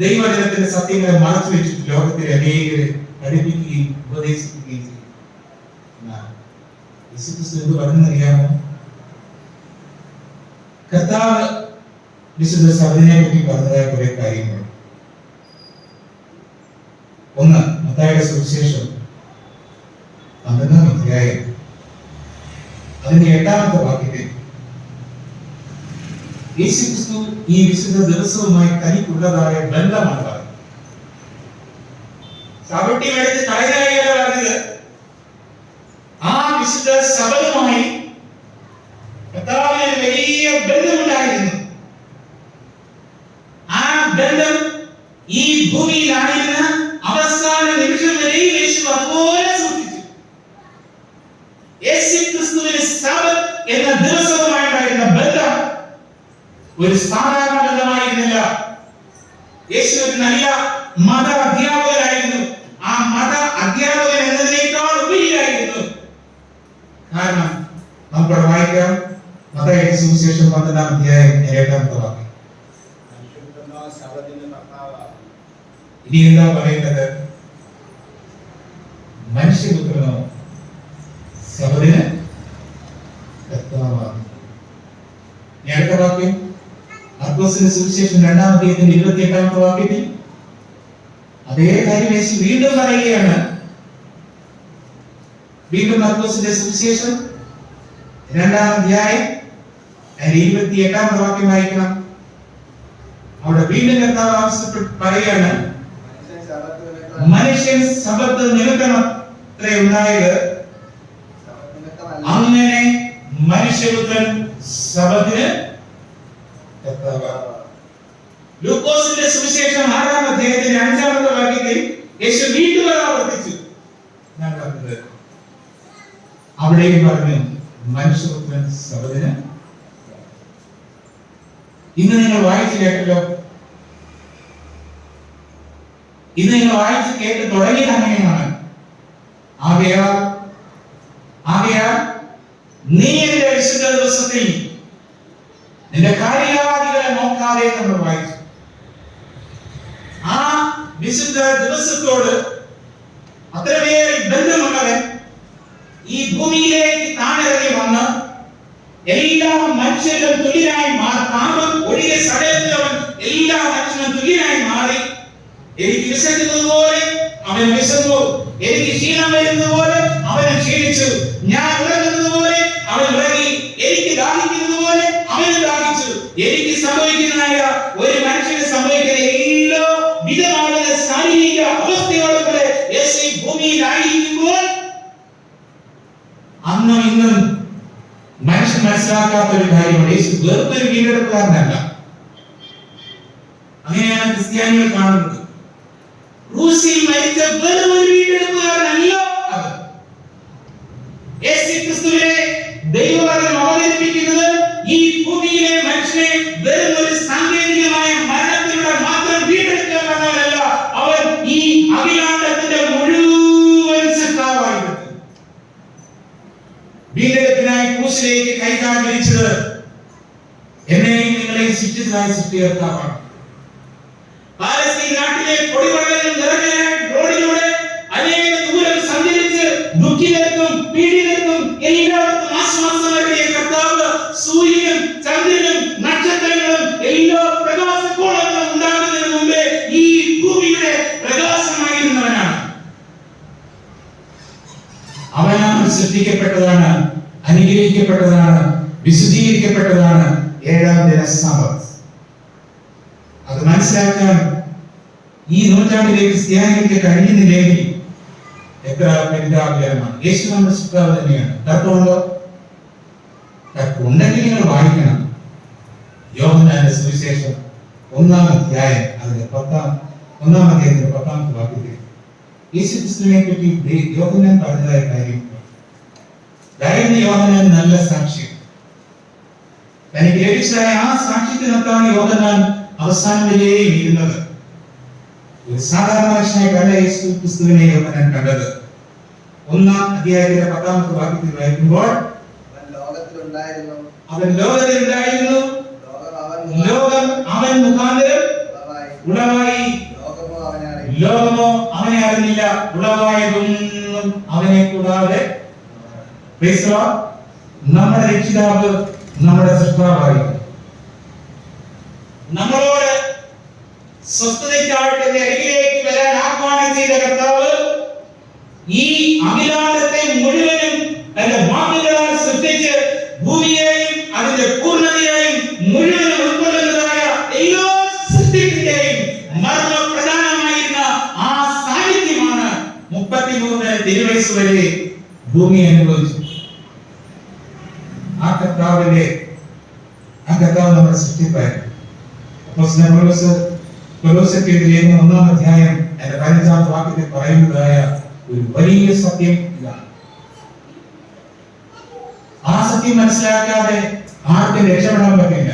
S1: ദൈവവചനത്തിന്റെ സത്യങ്ങളെ മറച്ചു വെച്ചിട്ട് ലോകത്തിലെ അനേകരെ പഠിപ്പിക്കുകയും ഉപദേശിക്കുകയും ചെയ്യും. യേശുക്രിസ്തു പറഞ്ഞറിയാമോ? കർത്താവ് വിശുദ്ധ സഭയെ പറ്റി പറഞ്ഞതായ കുറെ കാര്യങ്ങൾ. ഒന്ന്, മത്തായിയുടെ സുവിശേഷം 12-ാം അധ്യായം അതിന്റെ 8-ാമത്തെ വാക്യത്തിൽ യേശുക്രിസ്തു ഈ വിശുദ്ധ ദിവസവുമായി തനിക്കുള്ളതായ ബന്ധമാണ് പറഞ്ഞത്. ചവിട്ടി എടുത്ത് കളയായില്ല പറഞ്ഞത്. ആ വിശുദ്ധ സഭയുമായി കർത്താവിന് വലിയ ബന്ധമുണ്ടായിരുന്നു. ആ ബന്ധം ഈ ഭൂമിയിലായിരുന്ന അവസാന നിമിഷം വരെ യേശു അതുപോലെ സൂക്ഷിച്ചു. യേശുക്രിസ്തുവിന് സബത്ത് എന്ന ദിവസവുമായിട്ടുണ്ടായിരുന്ന ബന്ധം ഒരു സാധാരണ ബന്ധമായിരുന്നില്ല. യേശു ഒരു നല്ല മത അധ്യാപകനായിരുന്നു. ആ മത അധ്യാപകൻ എന്നതിനേക്കാൾ ഉപരിയായിരുന്നു. കാരണം നമുക്ക് വായിക്കാം മത്തായിയുടെ സുവിശേഷം 12-ാം അധ്യായം 7-ാമത്തെ വാക്യം. ഇനി എന്താ പറയുന്നത്? മനുഷ്യപുത്രനോ സബതിന് കർത്താവാകുന്നു. അടുത്ത വാക്യം മർക്കോസിന്റെ സുവിശേഷം 2-ാം അധ്യായത്തിന്റെ 28-ാമത്തെ വാക്യത്തിൽ അതേ കാര്യം യേശു വീണ്ടും പറയുകയാണ്. വീണ്ടും മർക്കോസിന്റെ സുവിശേഷം 2-ാം അധ്യായം 28-ാമത്തെ വാക്യം വായിക്കണം. അവിടെ വീണ്ടും കർത്താവ് ആവശ്യപ്പെട്ട് പറയുകയാണ്, മനുഷ്യൻ സബത്ത് നിമിത്തമത്രേ ഉണ്ടായത്, അങ്ങനെ മനുഷ്യപുത്രൻ സബത്തിന് കർത്താവാകുന്നു. ലൂക്കോസിന്റെ സുവിശേഷം 6-ാം അധ്യായത്തിന്റെ 5-ാമത്തെ വാക്യത്തിൽ യേശു വീണ്ടും ആവർത്തിച്ചു. ഞാൻ പറഞ്ഞത് അവിടെയും പറഞ്ഞു മനുഷ്യപുത്രൻ സബത്തിന്. ഇന്ന് നിങ്ങൾ വായിച്ചു കേട്ടല്ലോ. ഇന്ന് നിങ്ങൾ വായിച്ച് കേട്ട് തുടങ്ങിയത് അങ്ങനെയാണ്. ആകയാൽ നീ എന്റെ വിശുദ്ധ ദിവസത്തിൽ നിന്റെ കാര്യാദികളെ നോക്കാതെ നമ്മൾ വായിച്ചു. ആ വിശുദ്ധ ദിവസത്തോട് അത്രമേൽ ബന്ധമുള്ളവൻ ഈ ഭൂമിയിലേക്ക് താണിറങ്ങി വന്ന് എല്ലാ മനുഷ്യരും തുല്യരായി പാപം ഒഴികെ സകലത്തിലവൻ എല്ലാ മനുഷ്യനും തുല്യരായി മാറി. എനിക്ക് വിശക്കുന്നത് പോലെ അവൻ വിശന്നു, എനിക്ക് ക്ഷീണം വരുന്നത് പോലെ അവൻ ക്ഷീണിച്ചു, ഞാൻ ഉറങ്ങുന്നത് പോലെ അവൻ ഉറങ്ങി, എനിക്ക് ദാഹിക്കുന്നത് പോലെ അവൻ ദാഹിച്ചു. എനിക്ക് സംഭവിക്കുന്നതായ ഒരു മനുഷ്യന് സംഭവിക്കുന്ന എല്ലാ വിധമായ ശാരീരിക അവസ്ഥയോടുകൂടെ യേശു ഭൂമിയിലായിരിക്കുമ്പോൾ അന്നും ഇന്നും മനുഷ്യൻ മനസ്സിലാക്കാത്ത ഒരു കാര്യമാണ്, യേശു വെറുതെ ഒരു വീണ്ടെടുപ്പുകാരനല്ല. അങ്ങനെയാണ് ക്രിസ്ത്യാനികൾ കാണുന്നത്. ക്രൂശിൽ മരിച്ച വെറും ഒരു വീണ്ടെടുപ്പുകാരനല്ല അത്. യേശുക്രിസ്തുവിനെ ദൈവവചനം അവതരിപ്പിക്കുന്നത് ഈ ഭൂമിയിലെ മനുഷ്യനെ വെറും ഒരു സാങ്കേതികമായ മരണത്തിലൂടെ മാത്രം വീണ്ടെടുക്കാൻ വന്നവനല്ല. അവൻ ഈ അഖിലാണ്ടത്തിന്റെ മുഴുവൻ സൃഷ്ടാവായിരുന്നു. വീണ്ടെടുപ്പിനായി ക്രൂശിലേക്ക് കൈകാൽ വിരിച്ചത് എന്നെയും നിങ്ങളെയും സൃഷ്ടിച്ചതായ സൃഷ്ടികർത്താവാണ്. പാലസ്തീൻ നാട്ടിലെ പൊടിപടലങ്ങൾ നിറഞ്ഞ റോഡിലൂടെ അനേക ദൂരം സഞ്ചരിച്ച് ദുഃഖിതർക്കും പീഡിതർക്കും എല്ലാവർക്കും ആശ്വാസം നൽകിയ കർത്താവ് സൂര്യനും ചന്ദ്രനും നക്ഷത്രങ്ങളും എല്ലാ പ്രകാശഗോളങ്ങളും ഉണ്ടാകുന്നതിന് മുമ്പേ ഈ ഭൂമിയുടെ പ്രകാശമായിരുന്നവനാണ്. അവനാണ് സൃഷ്ടിക്കപ്പെട്ടതാണ്, അനുഗ്രഹിക്കപ്പെട്ടതാണ്, വിശുദ്ധീകരിക്കപ്പെട്ടതാണ് 7-ാം ദിന സബത്ത്. അത് മനസ്സിലാക്കാൻ ഈ നൂറ്റാണ്ടിലെ ക്രിസ്ത്യാനിക്ക് കഴിയുന്നില്ലെങ്കിൽ എത്ര പരിതാപകരമാണ്. യേശു നമ്മുടെ ശിഷ്ടാവ് തന്നെയാണ്. തർക്കമുണ്ടോ? തർക്കമുണ്ടെങ്കിൽ നിങ്ങൾ വായിക്കണം. യോഹന്നാന്റെ സുവിശേഷം 1-ാം അധ്യായം അതിന്റെ 1-ാം അധ്യായത്തിന്റെ 10-ാമത്തെ വാക്യത്തിൽ യേശു ക്രിസ്തുവിനെ പറ്റി യോഹന്നാൻ പറഞ്ഞതായ കാര്യം. യോഹന്നാൻ നല്ല സാക്ഷ്യം. തനിക്ക് ലഭിച്ചതായ ആ സാക്ഷ്യത്തിനൊത്താണ് യോഹന്നാൻ അവസാനം വരെയും ഇരുന്നത്. ഒരു സാധാരണ മനുഷ്യനെ കണ്ട യേശു ക്രിസ്തുവിനെ യോഹന്നാൻ കണ്ടത്. 1-ാം അധ്യായത്തിന്റെ 10-ാമത്തെ വാക്യത്തിൽ വായിക്കുമ്പോൾ അവൻ ലോകത്തിലുണ്ടായിരുന്നു, ലോകം അവൻ മുഖാന്തരം ഉളവായി, ലോകമോ അവനെ അറിഞ്ഞില്ല, ഉളവായതൊന്നും അവനെ കൂടാതെ. നമ്മുടെ രക്ഷിതാവ് നമ്മുടെ സൃഷ്ടാവായി നമ്മളോട് സ്വസ്ഥതയ്ക്കായിട്ട് അരികിലേക്ക് വരാൻ ആഹ്വാനം ചെയ്ത കർത്താവ് ഈ അഖിലാണ്ടത്തെ മുഴുവനും തന്റെ വാക്കുകളാൽ സൃഷ്ടിച്ച് ഭൂമിയെയും അതിന്റെ പൂർണ്ണതയെയും മുഴുവനും ഉൾക്കൊള്ളുന്നതായ എല്ലാ സൃഷ്ടിപ്പിന്റെയും മർമ്മപ്രധാനമായിരുന്ന ആ സാന്നിധ്യമാണ് 33 തിരുവയസ്സ് വരെ ഭൂമി അനുഭവിച്ചു. ആ കർത്താവ് നമ്മുടെ സൃഷ്ടിപ്പായിരുന്നു. കൊലോസ്യർക്കെതിരെ 1-ാം അധ്യായം അതിന്റെ 15-ാമത്തെ വാക്യത്തിൽ പറയുന്നതായ ഒരു വലിയ സത്യം ഇതാണ്. ആ സത്യം മനസ്സിലാക്കാതെ ആർക്കും രക്ഷപ്പെടാൻ പറ്റില്ല.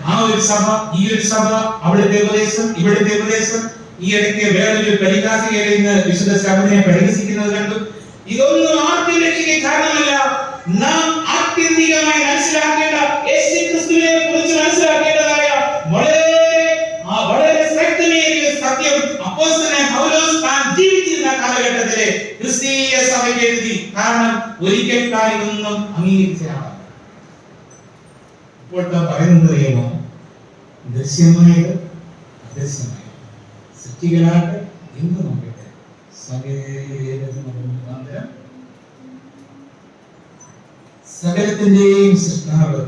S1: ആ ഒരു സഭ, ഈ ഒരു സഭ, അവിടുത്തെ ഉപദേശം, ഇവിടുത്തെ ഉപദേശം, ഈ ഇടയ്ക്ക് വേറൊരു പരിഹാസികയിൽ നിന്ന് വിശുദ്ധ സഭയെ പരിഹസിക്കുന്നത് കണ്ടു. ഇതൊന്നും ആർക്കും രക്ഷിക്കാൻ കാരണമല്ല. നാം ആത്യന്തികമായി മനസ്സിലാക്കേണ്ട യേശുക്രിസ്തുവിനെ കുറിച്ച് മനസ്സിലാക്കേണ്ടതായ വളരെ ശക്തമേറിയ സത്യം അപ്പോസ്തലൻ പൗലോസ് താൻ ജീവിച്ചിരുന്ന കാലഘട്ടത്തിലെ ക്രിസ്തീയ സഭയ്ക്ക് എഴുതി. കാരണം ഒരിക്കൽ കാര്യമൊന്നും അംഗീകരിച്ചതാണ്. ഇപ്പോൾ താൻ പറയുന്നത് അറിയുമോ? ദൃശ്യമായത് അദൃശ്യമായത് സൃഷ്ടികളാകട്ടെ എന്ത് നോക്കട്ടെ സകലത്തിന്റെയും സൃഷ്ടാവ്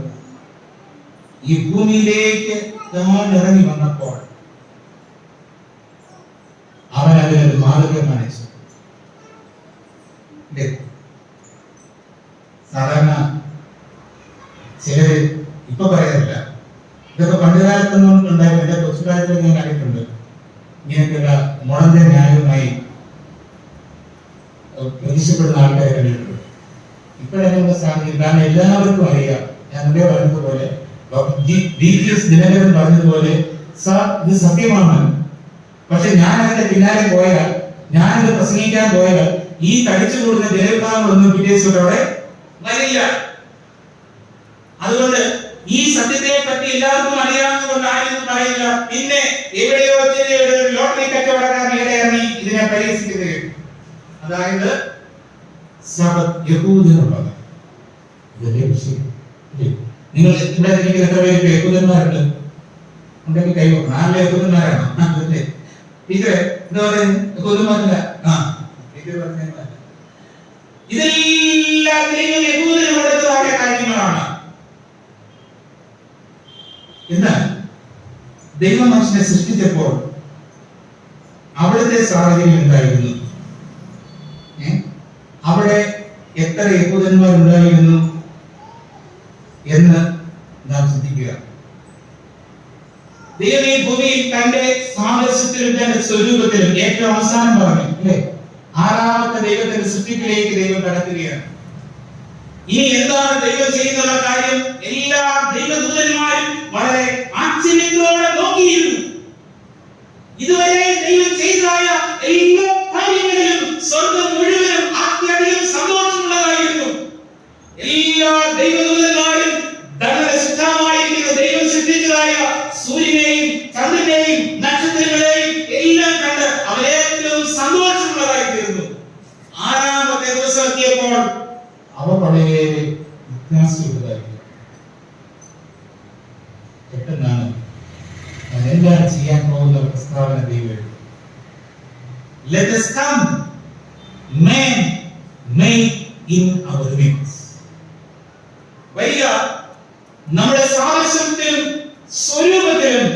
S1: ഈ ഭൂമിയിലേക്ക് താൻ ഇറങ്ങി വന്നപ്പോൾ അവൻ അതിനൊരു മാതൃക കാണിച്ചു. സാധാരണ ചിലര് ഇപ്പൊ പറയാറില്ല, ഇതൊക്കെ പണ്ടുകാലത്തൊന്നും ഉണ്ടായിരുന്നു. എന്റെ കൊച്ചുകാലത്തിൽ ഞാൻ കണ്ടിട്ടുണ്ട്. ഇങ്ങനെയൊക്കെയുള്ള മുളന്റെ ന്യായവുമായി പ്രതീക്ഷപ്പെടുന്ന ആൾക്കാരെ കണ്ടിട്ടുണ്ട്. ഇപ്പോഴെന്നുള്ള സാഹചര്യം, കാരണം എല്ലാവർക്കും അറിയാം. ഞാൻ മുമ്പേ പറഞ്ഞതുപോലെ, ദിനകരൻ പറഞ്ഞതുപോലെ, സാർ ഇത് സത്യമാണ്, പക്ഷെ ഞാൻ അതിന്റെ പിന്നാലെ പോയാൽ, ഞാനിത് പ്രസംഗിക്കാൻ പോയാൽ ഈ തടിച്ചു കൂടുന്ന ജനവിഭാഗങ്ങളൊന്നും പിറ്റേ ദിവസം അവിടെ വരില്ല. അതുകൊണ്ട് ഈ സത്യത്തെ പറ്റി എല്ലാവർക്കും അറിയാവുന്നതുകൊണ്ട് ആരും പറയില്ല. പിന്നെ എവിടെയോ ലോട്ടറി കച്ചവടക്കാരൻ ഇവിടെ ഇറങ്ങി ഇതിനെ പരിഹസിക്കുന്നത്. അതായത് യഹൂദനുള്ളത്. നിങ്ങൾ ഇവിടെ എനിക്ക് എത്ര പേര് യഹൂദന്മാരുണ്ട്? ഉണ്ടെങ്കിൽ കൈവക്കണം. നാല് യഹൂദന്മാരാണോ? ഇത് എന്താ പറയുന്നത്? യഹൂദന്മാരല്ല. ഇതെല്ലാം ദൈവം യഹൂദന് കൊടുത്തതായ കാര്യങ്ങളാണ്. എന്നാൽ ദൈവം മനുഷ്യനെ സൃഷ്ടിച്ചപ്പോൾ അവിടുത്തെ സാഹചര്യം എന്തായിരുന്നു? അവിടെ എത്ര യഹൂദന്മാരുണ്ടായിരുന്നു എന്ന് നാം ചിന്തിക്കുക. ദൈവം ഈ ഭൂമിയിൽ തന്റെ സാദൃശ്യത്തിലും തന്റെ സ്വരൂപത്തിലും ഏറ്റവും അവസാനം പറഞ്ഞു അല്ലെ, 6ാമത്തെ ദൈവത്തിന്റെ സൃഷ്ടിപ്പിലേക്ക് ദൈവം കടക്കുകയാണ്. ഇനി എന്താണ് ദൈവം ചെയ്യുന്ന കാര്യം? എല്ലാ ദൈവദൂതന്മാരും വളരെ ആശ്ചര്യത്തോടെ നോക്കിയിരുന്നു. ഇതുവരെ ദൈവം ചെയ്തതായ എല്ലാ കാര്യങ്ങളിലും സ്വർഗ്ഗം മുഴുവനും അത്യധികം സന്തോഷമുള്ളതായിരുന്നു. എല്ലാ ദൈവദൂതന്മാരും തങ്ങളുടെ ശുദ്ധമായിരിക്കുന്ന ദൈവം സൃഷ്ടിച്ചതായ സൂര്യനെയും ചന്ദ്രനെയും നക്ഷത്രങ്ങളെയും എല്ലാം കണ്ട് അവരേറ്റവും സന്തോഷമുള്ളതായിരുന്നു. 6ാമത്തെ ദിവസം എത്തിയപ്പോൾ അവ വളരെ വ്യത്യാസമുള്ളതായിരുന്നു. പെട്ടെന്നാണ് അതെന്താണ് ചെയ്യാൻ പോകുന്ന പ്രസ്താവന ദൈവം. Let us come, man made in our image. വരിക, നമ്മുടെ സാദൃശ്യത്തിലും സ്വരൂപത്തിലും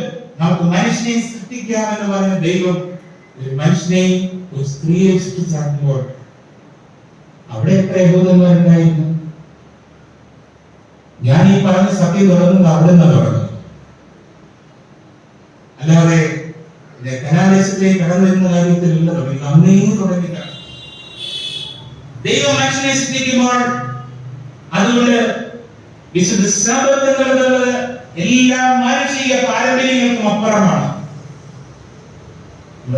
S1: മനുഷ്യനെ സൃഷ്ടിക്കാമെന്ന് പറഞ്ഞ ദൈവം ഒരു മനുഷ്യനെയും ഒരു സ്ത്രീയെ സൃഷ്ടിച്ചാക്കുമ്പോൾ അവിടെ എത്ര യഹൂദന്മാരുണ്ടായിരുന്നു? ഞാൻ ഈ പറഞ്ഞ സത്യം തുടങ്ങുന്നത് അവിടെ നിന്ന് തുടങ്ങുന്നു, അല്ലാതെ കനാദേശത്തിലേക്ക് കടന്നു വരുന്ന കാര്യത്തിലല്ല തുടങ്ങി, അന്നേ തുടങ്ങില്ല. ദൈവം മനുഷ്യനെ സൃഷ്ടിക്കുമ്പോൾ അതുകൊണ്ട് വിശുദ്ധ സബത്ത് എന്നുള്ളത് എല്ലാ മാനുഷിക പാരമ്പര്യങ്ങൾക്കും അപ്പുറമാണ്.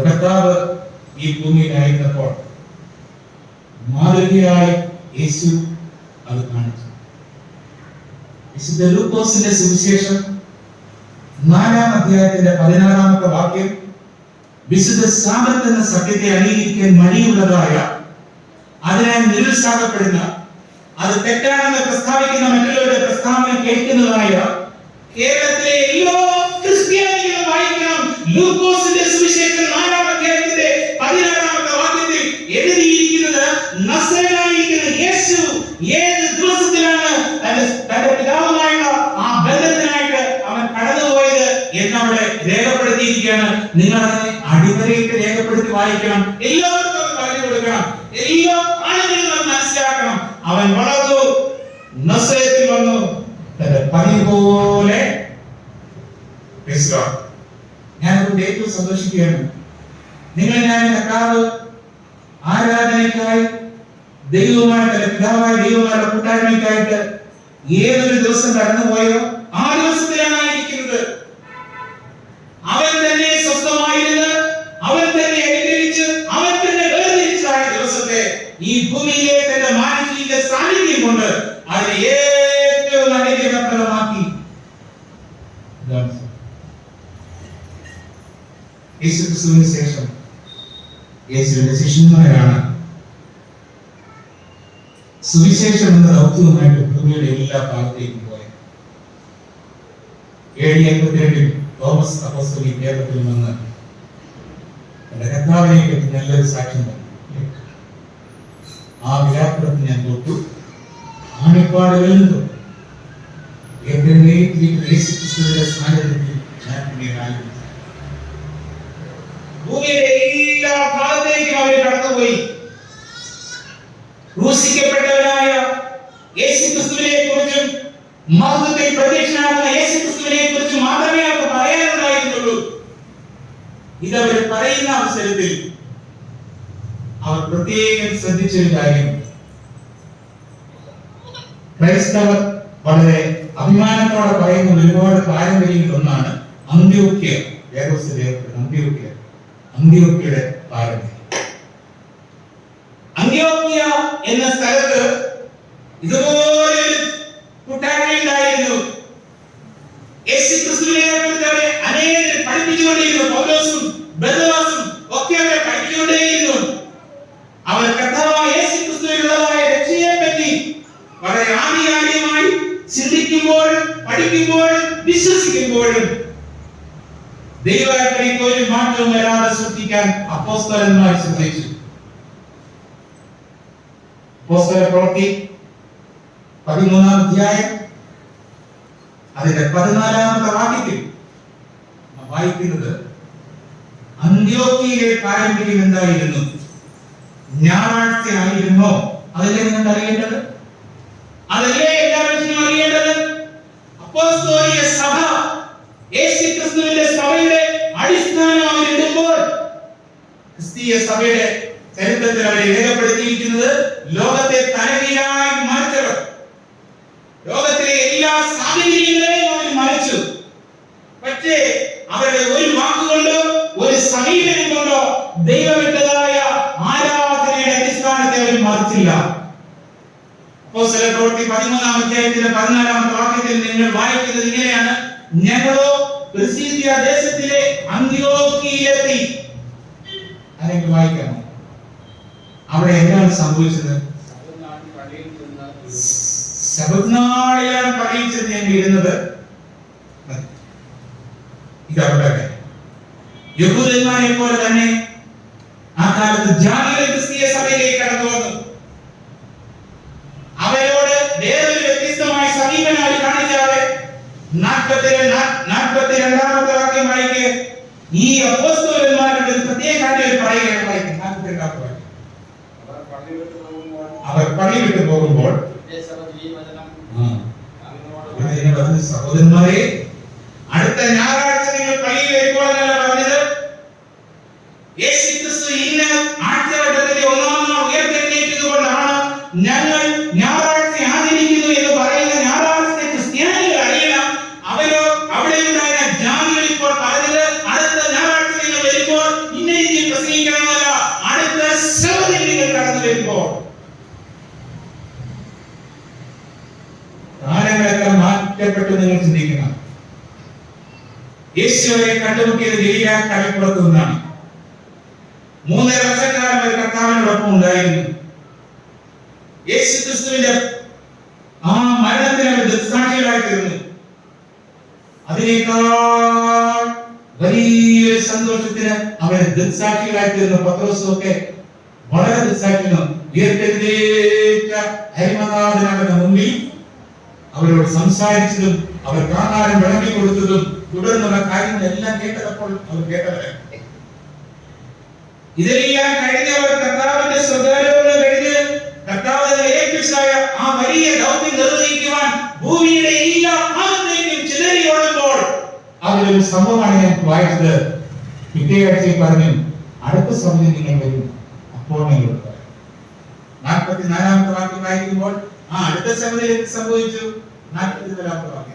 S1: കർത്താവ് ഈ ഭൂമിയിലായിരുന്നപ്പോൾ മാതൃകയായി യേശു അത് കാണിച്ചു. വിശുദ്ധ ലൂക്കോസിന്റെ സുവിശേഷം 4-ാം അധ്യായത്തിന്റെ 16-ാമത്തെ വാക്യം വിശുദ്ധ സാബത്ത് എന്ന സത്യത്തെ അംഗീകരിക്കാൻ മടിയുള്ളതായ, അതിനെ നിരുത്സാഹപ്പെടുന്ന, അത് തെറ്റാണെന്ന് പ്രസ്താവിക്കുന്ന മറ്റുള്ളവരുടെ പ്രസ്താവന കേൾക്കുന്നതായ കേരളത്തിലെ എല്ലാ ക്രിസ്ത്യാനികളും വായിക്കണം. ലൂക്കോസിന്റെ സുവിശേഷം 4-ാം അധ്യായത്തിന്റെ 16-ാമത്തെ വാക്യത്തിൽ എഴുതിയിരിക്കുന്നത് നസറേനായിരിക്കുന്ന യേശു ഏത് ദിവസത്തിലാണ് തന്റെ പിതാവുമായുള്ള ആ ബന്ധത്തിനായിട്ട് അവൻ കടന്നുപോയത് എന്നവിടെ രേഖപ്പെടുത്തിയിരിക്കുകയാണ്. നിങ്ങൾ അതിനെ അടിവരയിട്ട് രേഖപ്പെടുത്തി വായിക്കണം. എല്ലാവർക്കും അത് പറഞ്ഞു കൊടുക്കണം. എല്ലാ ആളുകളും മനസ്സിലാക്കണം. അവൻ വളർന്നു, നസറേത്തിൽ വന്നു, തന്റെ പണി പോലെ. ഞാനത് ഏറ്റവും സന്തോഷിക്കുകയാണ്. നിങ്ങൾ ഞാൻ കർത്താവ് ആരാധനയ്ക്കായി ദൈവവുമായി, തന്റെ പിതാവായ ദൈവവുമായുള്ള കൂട്ടായ്മയ്ക്കായിട്ട് ഏതൊരു ദിവസം കടന്നുപോയോ ആ ദിവസത്തിലാണ് ആയിരിക്കുന്നത്. അവൻ തന്നെ സ്വസ്ഥമായിരുന്ന്, അവൻ തന്നെ അനുഗ്രഹിച്ച്, അവൻ തന്നെ വേർതിരിച്ചായ ദിവസത്തെ ഈ ഭൂമിയിലെ തന്റെ മാനുഷിക സാന്നിധ്യം കൊണ്ട് അതിനെ ഏറ്റവും അനുഗ്രഹപ്രദമാക്കി. യേശുക്രിസ്തുവിന് ശേഷം യേശുവിന്റെ ശിഷ്യന്മാരാണ് സുവിശേഷം എന്ന ദൗത്യവുമായിട്ട് ഭൂമിയുടെ എല്ലാ ഭാഗത്തേക്കും പോയത്. 752 തോമസ് അപ്പോസ്തലൻ കേരളത്തിൽ വന്ന് തന്റെ കർത്താവിനെ പറ്റി നല്ലൊരു സാക്ഷ്യം പറഞ്ഞു. ആ വിലാപ്പുറത്ത് ഞാൻ തൊട്ടു, ആണിപ്പാടുകളിൽ തൊട്ടു. യേശുക്രിസ്തുവിന്റെ സാന്നിധ്യത്തിൽ ഞാൻ ആയിരുന്നു. ഭൂമിയുടെ എല്ലാ ഭാഗത്തേക്കും അവർ കടന്നുപോയി. ക്രൂശിക്കപ്പെട്ടവനായ യേശുക്രിസ്തുവിനെ കുറിച്ചും മഹത്വത്തിൽ പ്രത്യക്ഷനാകുന്ന യേശുക്രിസ്തുവിനെ കുറിച്ചും മാത്രമേ അവർക്ക് പറയാനുണ്ടായിരുന്നുള്ളൂ. ഇതവർ പറയുന്ന അവസരത്തിൽ അവർ പ്രത്യേകം ശ്രദ്ധിച്ചൊരു കാര്യം, ക്രൈസ്തവർ വളരെ അഭിമാനത്തോടെ പറയുന്ന ഒരുപാട് പാരമ്പര്യങ്ങളിൽ ഒന്നാണ് അന്ത്യോക്യ. അന്ത്യോക്യയുടെ പാരമ്പര്യം. അന്ത്യോക്യ എന്ന സ്ഥലത്ത് ഇതുപോലെ കൂട്ടായ്മയുണ്ടായിരുന്നു. യേശുക്രിസ്തുവിനെ കുറിച്ച് അവരെ അനേകർ പഠിപ്പിച്ചുകൊണ്ടിരുന്നു. പൗലോസും ബർന്നബാസും ഒക്കെ അവരെ പഠിപ്പിച്ചുകൊണ്ടേയിരുന്നു. അവർ കർത്താവായ യേശുക്രിസ്തുവിനുള്ളതായ രക്ഷയെ പറ്റി വളരെ ആധികാരികമായി ചിന്തിക്കുമ്പോഴും പഠിക്കുമ്പോഴും വിശ്വസിക്കുമ്പോഴും ദൈവകൽപ്പനയ്ക്ക് ഒരു മാറ്റവും വരാതെ സൃഷ്ടിക്കാൻ അപ്പോസ്തലന്മാർ ശ്രദ്ധിച്ചു. അപ്പോസ്തലപ്രവൃത്തി 13-ാം അധ്യായം അതിന്റെ 14-ാമത്തെ വാക്യത്തിൽ വായിക്കുന്നത് അന്ത്യോക്യയിലെ പാരമ്പര്യം എന്തായിരുന്നു? ഞായറാഴ്ച ആയിരുന്നോ? അതല്ലേ നിങ്ങൾ അറിയേണ്ടത്? അതല്ലേ എല്ലാ മനുഷ്യനും അറിയേണ്ടത്? അപ്പോസ്തോലിക സഭ, യേശുക്രിസ്തുവിന്റെ സഭയുടെ അടിസ്ഥാനം അവരിടുമ്പോൾ ക്രിസ്തീയ സഭയുടെ ചരിത്രത്തിൽ അവരെ രേഖപ്പെടുത്തിയിരിക്കുന്നത് ലോകത്തെ തലകീഴായി മറിച്ചവർ, ലോകത്തിലെ എല്ലാ സാഹചര്യങ്ങളെയും അവർ മറിച്ചു. പക്ഷേ അവരുടെ ഒരു വാക്കുകൊണ്ടോ ഒരു സമീപനം കൊണ്ടോ ദൈവവിട്ടതായ ആരാധനയുടെ അടിസ്ഥാനത്തെ അവർ മറിച്ചില്ല. അപ്പോസ്തലപ്രവൃത്തി 13-ാം അധ്യായത്തിന്റെ 14-ാമത്തെ വാക്യത്തിൽ നിങ്ങൾ വായിക്കുന്നത് ഇങ്ങനെയാണ്: ഞങ്ങളോ പിസിദിയ ദേശത്തിലെ അന്ത്യോക്യയിലെത്തി. അല്ലെങ്കിൽ വായിക്കാമോ? അവിടെ എന്താണ് സംഭവിച്ചത്? ശബത്ത് നാളിലാണ് പള്ളിയിൽ ചെന്ന് ഞാൻ ഇരുന്നത്. ഇതവിടെ യഹൂദന്മാരെ പോലെ തന്നെ ആ കാലത്ത് ജാതികളെ ക്രിസ്തീയ സഭയിലേക്ക് കടന്നു വന്നു. അവരോട് വേറൊരു വ്യത്യസ്തമായ സമീപനം അവർ കാണിച്ചാതെ 42-ാമത്തെ വാക്യം വായിക്ക്. ഈ അപ്പോസ്തലന്മാരുടെ പ്രത്യേക കാര്യം പറയുകയാണ്. അവർ പള്ളി വിട്ടു പോകുമ്പോൾ സഹോദരന്മാരെ, അടുത്ത ഞായറാഴ്ച നിങ്ങൾ പള്ളിയിൽ വരുമ്പോൾ എന്നല്ല പറഞ്ഞത്. യേശുക്രിസ്തു ഇന്ന ആഴ്ചവട്ടത്തിന്റെ ഒന്നാം നാൾ ഉയർത്തെഴുന്നേറ്റത് കൊണ്ടാണ് ഞങ്ങൾ ഞായറാഴ്ച ആചരിക്കുന്നു എന്ന് പറയുന്ന ഞായറാഴ്ച ക്രിസ്ത്യാനികൾ അറിയണം. അവരോ അവിടെ ഉണ്ടായ ജാതികൾ ഇപ്പോൾ പറഞ്ഞത് അടുത്ത ഞായറാഴ്ച നിങ്ങൾ വരുമ്പോൾ ഇന്ന രീതിയിൽ പ്രസംഗിക്കണമെന്നല്ല, അടുത്ത സഭയിൽ നിങ്ങൾ കടന്നു വരുമ്പോൾ കാലങ്ങളൊക്കെ മാറ്റപ്പെട്ട് നിങ്ങൾ ചിന്തിക്കണം. യേശുവിനെ കണ്ടുമുട്ടിയത് ഗലീല കടൽപ്പുറത്തു നിന്നാണ്. 3.5 വർഷക്കാലം ഒരു കർത്താവിനോടൊപ്പം ഉണ്ടായിരുന്നു. യേശുക്രിസ്തുവിന്റെ ആ മരണത്തിന് അവർ ദൃക്സാക്ഷികളായി തീർന്നു. അതിനേക്കാൾ വലിയൊരു സന്തോഷത്തിന് അവരെ ദൃക്സാക്ഷികളായി തീർന്നു. പത്രോസും ഒക്കെ വളരെ ദൃക്സാക്ഷികളും ഉയർത്തെഴുന്നേറ്റ ഹരിമനാഥനാഥന്റെ മുമ്പിൽ അവരോട് സംസാരിച്ചതും അവർക്ക് ആഹാരം വിളമ്പി കൊടുത്തതും തുടർന്നുള്ള കാര്യങ്ങളെല്ലാം കേട്ടപ്പോൾ അവർ കേട്ടവരെ ഇതെല്ലാം കഴിഞ്ഞവർ കർത്താവിന്റെ സ്വകാര്യങ്ങൾ കഴിഞ്ഞ് കർത്താവിനെ ഏൽപ്പിച്ചായ ആ വലിയ ദൗത്യം നിർവഹിക്കുവാൻ ഭൂമിയുടെ എല്ലാ ഭാഗത്തേക്കും ചിതറിയോടുമ്പോൾ അതിലൊരു സംഭവമാണ് ഞാൻ വായിച്ചത്. പിറ്റേ ആഴ്ചയിൽ പറഞ്ഞു, അടുത്ത സമയം നിങ്ങൾ വരും, അപ്പോൾ നിങ്ങൾ 44-ാമത്തെ വാക്യം വായിക്കുമ്പോൾ അടുത്ത സമയത്തിൽ എന്ത് സംഭവിച്ചു? 44-ാമത്തെ വാക്യം.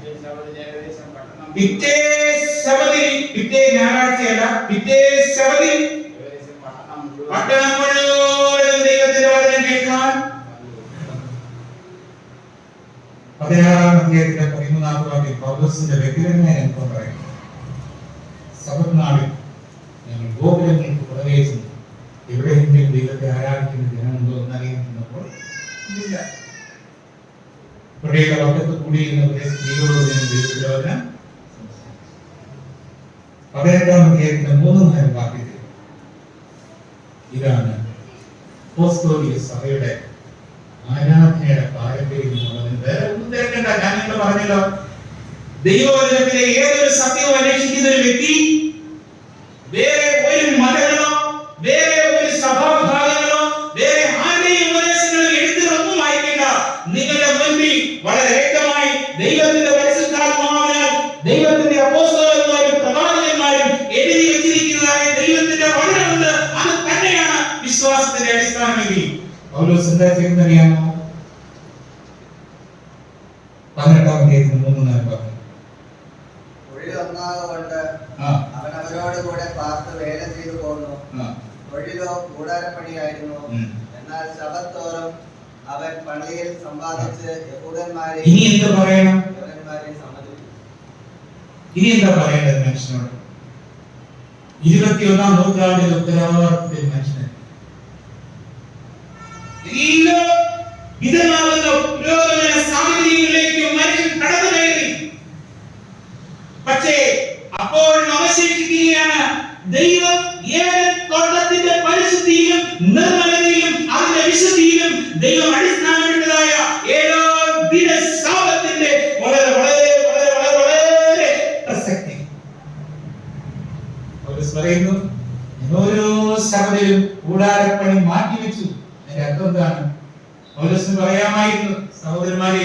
S1: പിറ്റേ ഞായറാഴ്ചയല്ല, പിറ്റേ ശബത്തിൽ പട്ടണം മുഴുവൻ ദൈവത്തിന്റെ വചനം കേൾക്കാൻ 16-ാം അധ്യായത്തിന്റെ 13-ാമത്തെ വാക്യം പൗലോസിന്റെ വ്യക്തിപരമായ അനുഭവം പറയുന്നു. സബത്ത് നാളിൽ ഞങ്ങൾ ഗോപുരങ്ങൾക്ക് പുറകെ ചെന്നു എവിടെയെങ്കിലും ദൈവത്തെ ആരാധിക്കുന്ന ജനമുണ്ടോ എന്നറിയുന്നപ്പോൾ ഇല്ല. പുഴയുടെ വക്കത്ത് കൂടിയിരുന്ന സ്ത്രീകളോട് ഞാൻ ദൈവത്തിന്റെ വചനം 18-ാം അധ്യായത്തിന്റെ 3-ാം വാക്യത്തിൽ ഇതാണ് അപ്പോസ്തോലിക സഭയുടെ ആരാധനയുടെ പാരമ്പര്യം എന്നുള്ളത്. വേറെ ഒന്നും തിരക്കണ്ട. ഞാൻ നിങ്ങൾ പറഞ്ഞല്ലോ, ദൈവവചനത്തിലെ ഏതൊരു സത്യവും അന്വേഷിക്കുന്ന ഒരു വ്യക്തി വേറെ ഒരു മതങ്ങളോ വേറെ ഒരു സഭാവിഭാഗങ്ങളോ വേറെ ആരുടെയും ഉപദേശങ്ങളും എഴുത്തുകളൊന്നും വായിക്കേണ്ട. നിങ്ങളുടെ മുൻപിൽ വളരെ വ്യക്തമായി ദൈവത്തിന്റെ പരിശുദ്ധാത്മാവിനാൽ ദൈവത്തിന്റെ അപ്പോസ്തലന്മാരും പ്രവാചകന്മാരും എഴുതി വെച്ചിരിക്കുന്നതായ ദൈവത്തിന്റെ വചനമുണ്ട്. അത് തന്നെയാണ് വിശ്വാസത്തിന്റെ അടിസ്ഥാനമെങ്കിൽ പൗലോസ് എന്താ ചെയ്യുന്നറിയാമോ? 18-ാം അധ്യായത്തിൽ 3-4 വാക്യം.
S2: അവൻ അവരോട് കൂടെ പാർത്ത് വേല ചെയ്തു പോന്നു. തൊഴിലോ കൂടാരപ്പണിയായിരുന്നു. എന്നാൽ ശബത്തോറും അവൻ പള്ളിയിൽ സമ്പാദിച്ച് യഹൂദന്മാരെ സമ്മതിച്ചു.
S1: ഇനി എന്താ പറയേണ്ടത് മനുഷ്യനോട്? 21-ാം നൂറ്റാണ്ടിൽ ഉത്തരവാദിത്തത്തിൽ മനുഷ്യനെ എല്ലാ വിധമാകുന്ന പുരോഗമന സാമഗ്രികളിലേക്കും മനുഷ്യൻ കടന്നു കയറി. പക്ഷേ അപ്പോഴും അവശേഷിക്കുകയാണ് ദൈവം ഏദൻ തോട്ടത്തിന്റെ പരിശുദ്ധിയിലും നിർമ്മലതയിലും അതിന്റെ വിശുദ്ധിയിലും ദൈവം അടിസ്ഥാനപ്പെട്ടതായ ഏഴോ ദിന സാബത്തിന്റെ വളരെ വളരെ വളരെ വളരെ വളരെ പ്രസക്തി പറയുന്നു. ഓരോ സഭയിലും കൂടാരപ്പണി മാറ്റിവെച്ചു. അതിന്റെ അർത്ഥം എന്താണ്? പൗലോസിന് പറയാമായിരുന്നു, സഹോദരന്മാരെ,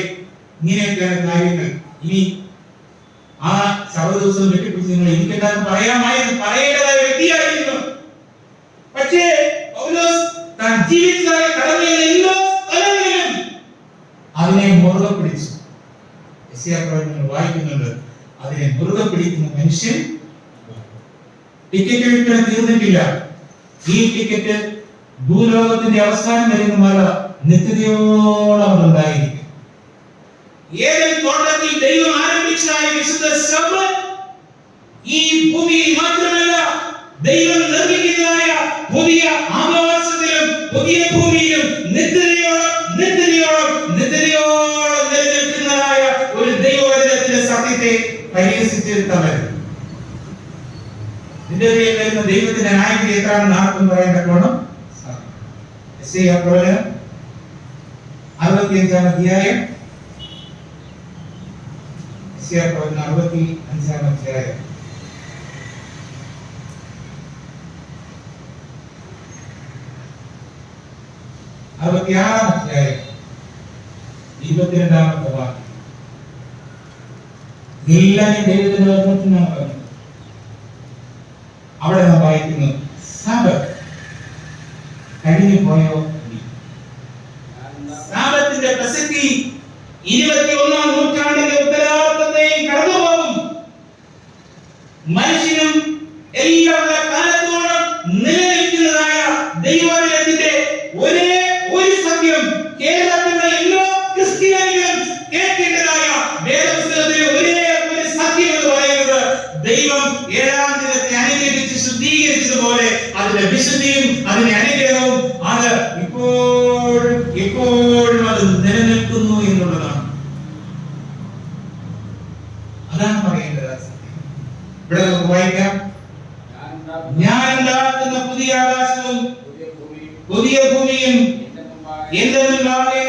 S1: ഇങ്ങനെയൊക്കെയാണ് കാര്യങ്ങൾ, ഇനി ആ സഭ ദിവസം വെട്ടിപ്പിടിച്ച് നിങ്ങൾ എനിക്കെന്താന്ന് പറയാമായിരുന്നു, പറയേണ്ടതായ വ്യക്തിയായിരുന്നു. പക്ഷേ പൗലോസ് താൻ ജീവിതത്തിലെ കടമയിൽ എല്ലാ സ്ഥലങ്ങളിലും അതിനെ മുറുകെ പിടിച്ചു. യെശയ്യാപ്രവചനങ്ങൾ വായിക്കുന്നുണ്ട്, അതിനെ മുറുകെ പിടിക്കുന്ന മനുഷ്യൻ. ടിക്കറ്റ് വിൽപ്പന തീർന്നിട്ടില്ല. ഈ ടിക്കറ്റ് ഭൂലോകത്തിന്റെ അവസാനം വരുന്നമല്ല, നിത്യതയോളം ഉണ്ടായിരിക്കും. ഏതൻ തോട്ടത്തിൽ ദൈവം ആരംഭിച്ചതായ വിശുദ്ധ സഭ ഈ ഭൂമിയിൽ മാത്രമല്ല, ദൈവം നിർമ്മിക്കുന്നതായ പുതിയ ആവാസത്തിലും പുതിയ ഭൂമിയിലും നിത്യതയോളം നിത്യതയോളം നിത്യതയോളം നിലനിൽക്കുന്നതായ ഒരു ദൈവവചനത്തിന്റെ സത്യത്തെ പരിഹസിച്ചിരുന്നവർ നിന്റെ പേരിൽ വരുന്ന ദൈവത്തിന്റെ ന്യായവിധി എത്രയാണെന്ന് ആർക്കും പറയാൻ തക്കവണ്ണം യെശയ്യാപ്രവചനം 65-ാം അധ്യായം. യെശയ്യാപ്രവചനം 65-ാം അധ്യായം 66 അധ്യായം 22-ാമത്തെ വാക്യം. എല്ലാം ദൈവത്തിന്റെ വചനത്തിനാണ് പറയുന്നത്. അവിടെ നാം വായിക്കുന്നു, സാബത്ത് കഴിഞ്ഞു പോയോ? സാബത്തിന്റെ പ്രസക്തി 21-ാം നൂറ്റാണ്ടിന്റെ ഉത്തരാർദ്ധത്തെയും കടന്നുപോകും. മനുഷ്യനും എല്ലാ കാലത്തോളം നിലനിൽക്കുന്നതായ ദൈവത്തിന്റെ ഒരേ ഒരു സത്യം കേരളത്തിലെ എല്ലാ ക്രിസ്ത്യാനികളും കേൾക്കേണ്ടതായ വേദപുസ്തകത്തിലെ ഒരേ ഒരു സത്യം എന്ന് പറയുന്നത്, ദൈവം 7-ാം ദിനത്തെ അനുഗ്രഹിച്ച് ശുദ്ധീകരിച്ചതുപോലെ അതിന്റെ വിശുദ്ധിയും അതിന്റെ അനുഗ്രഹവും അത് ഇപ്പോഴും അത് നിലനിൽക്കുന്നു എന്നുള്ളതാണ്. അതാണ് പറയേണ്ടത്. ഇവിടെ നമുക്ക് വായിക്കാം, ഞാൻ ഉണ്ടാക്കുന്ന പുതിയ ആകാശവും പുതിയ ഭൂമിയും എന്റെ മുൻപാകെ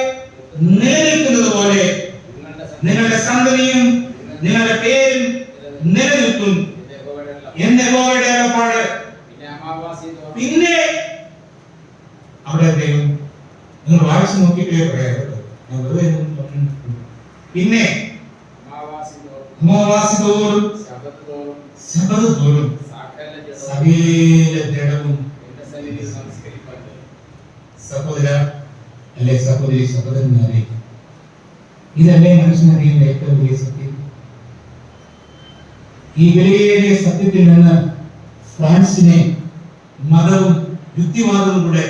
S1: നിലനിൽക്കുന്നത് പോലെ നിങ്ങളുടെ സന്തതിയും നിങ്ങളുടെ പേരും നിലനിൽക്കും എന്ന യഹോവയുടെ അരുളപ്പാട്. പിന്നെ അവിടെ ദൈവം നിങ്ങൾ വായിച്ചു നോക്കിയിട്ടേ പറയാറുള്ളൂ. പിന്നെ അമാവാസി തോറും ശബത്ത് തോറും സകല ജഡവും സഹോദര അല്ലെ സഹോദരി സഹോദരന്മാരെ, ഇതല്ലേ മനുഷ്യനറിയുന്ന ഏറ്റവും വലിയ സത്യം. ഈ വിലയേറിയ സത്യത്തിൽ നിന്ന് ഫ്രാൻസിനെ മതവും യുക്തിവാദവും കൂടെ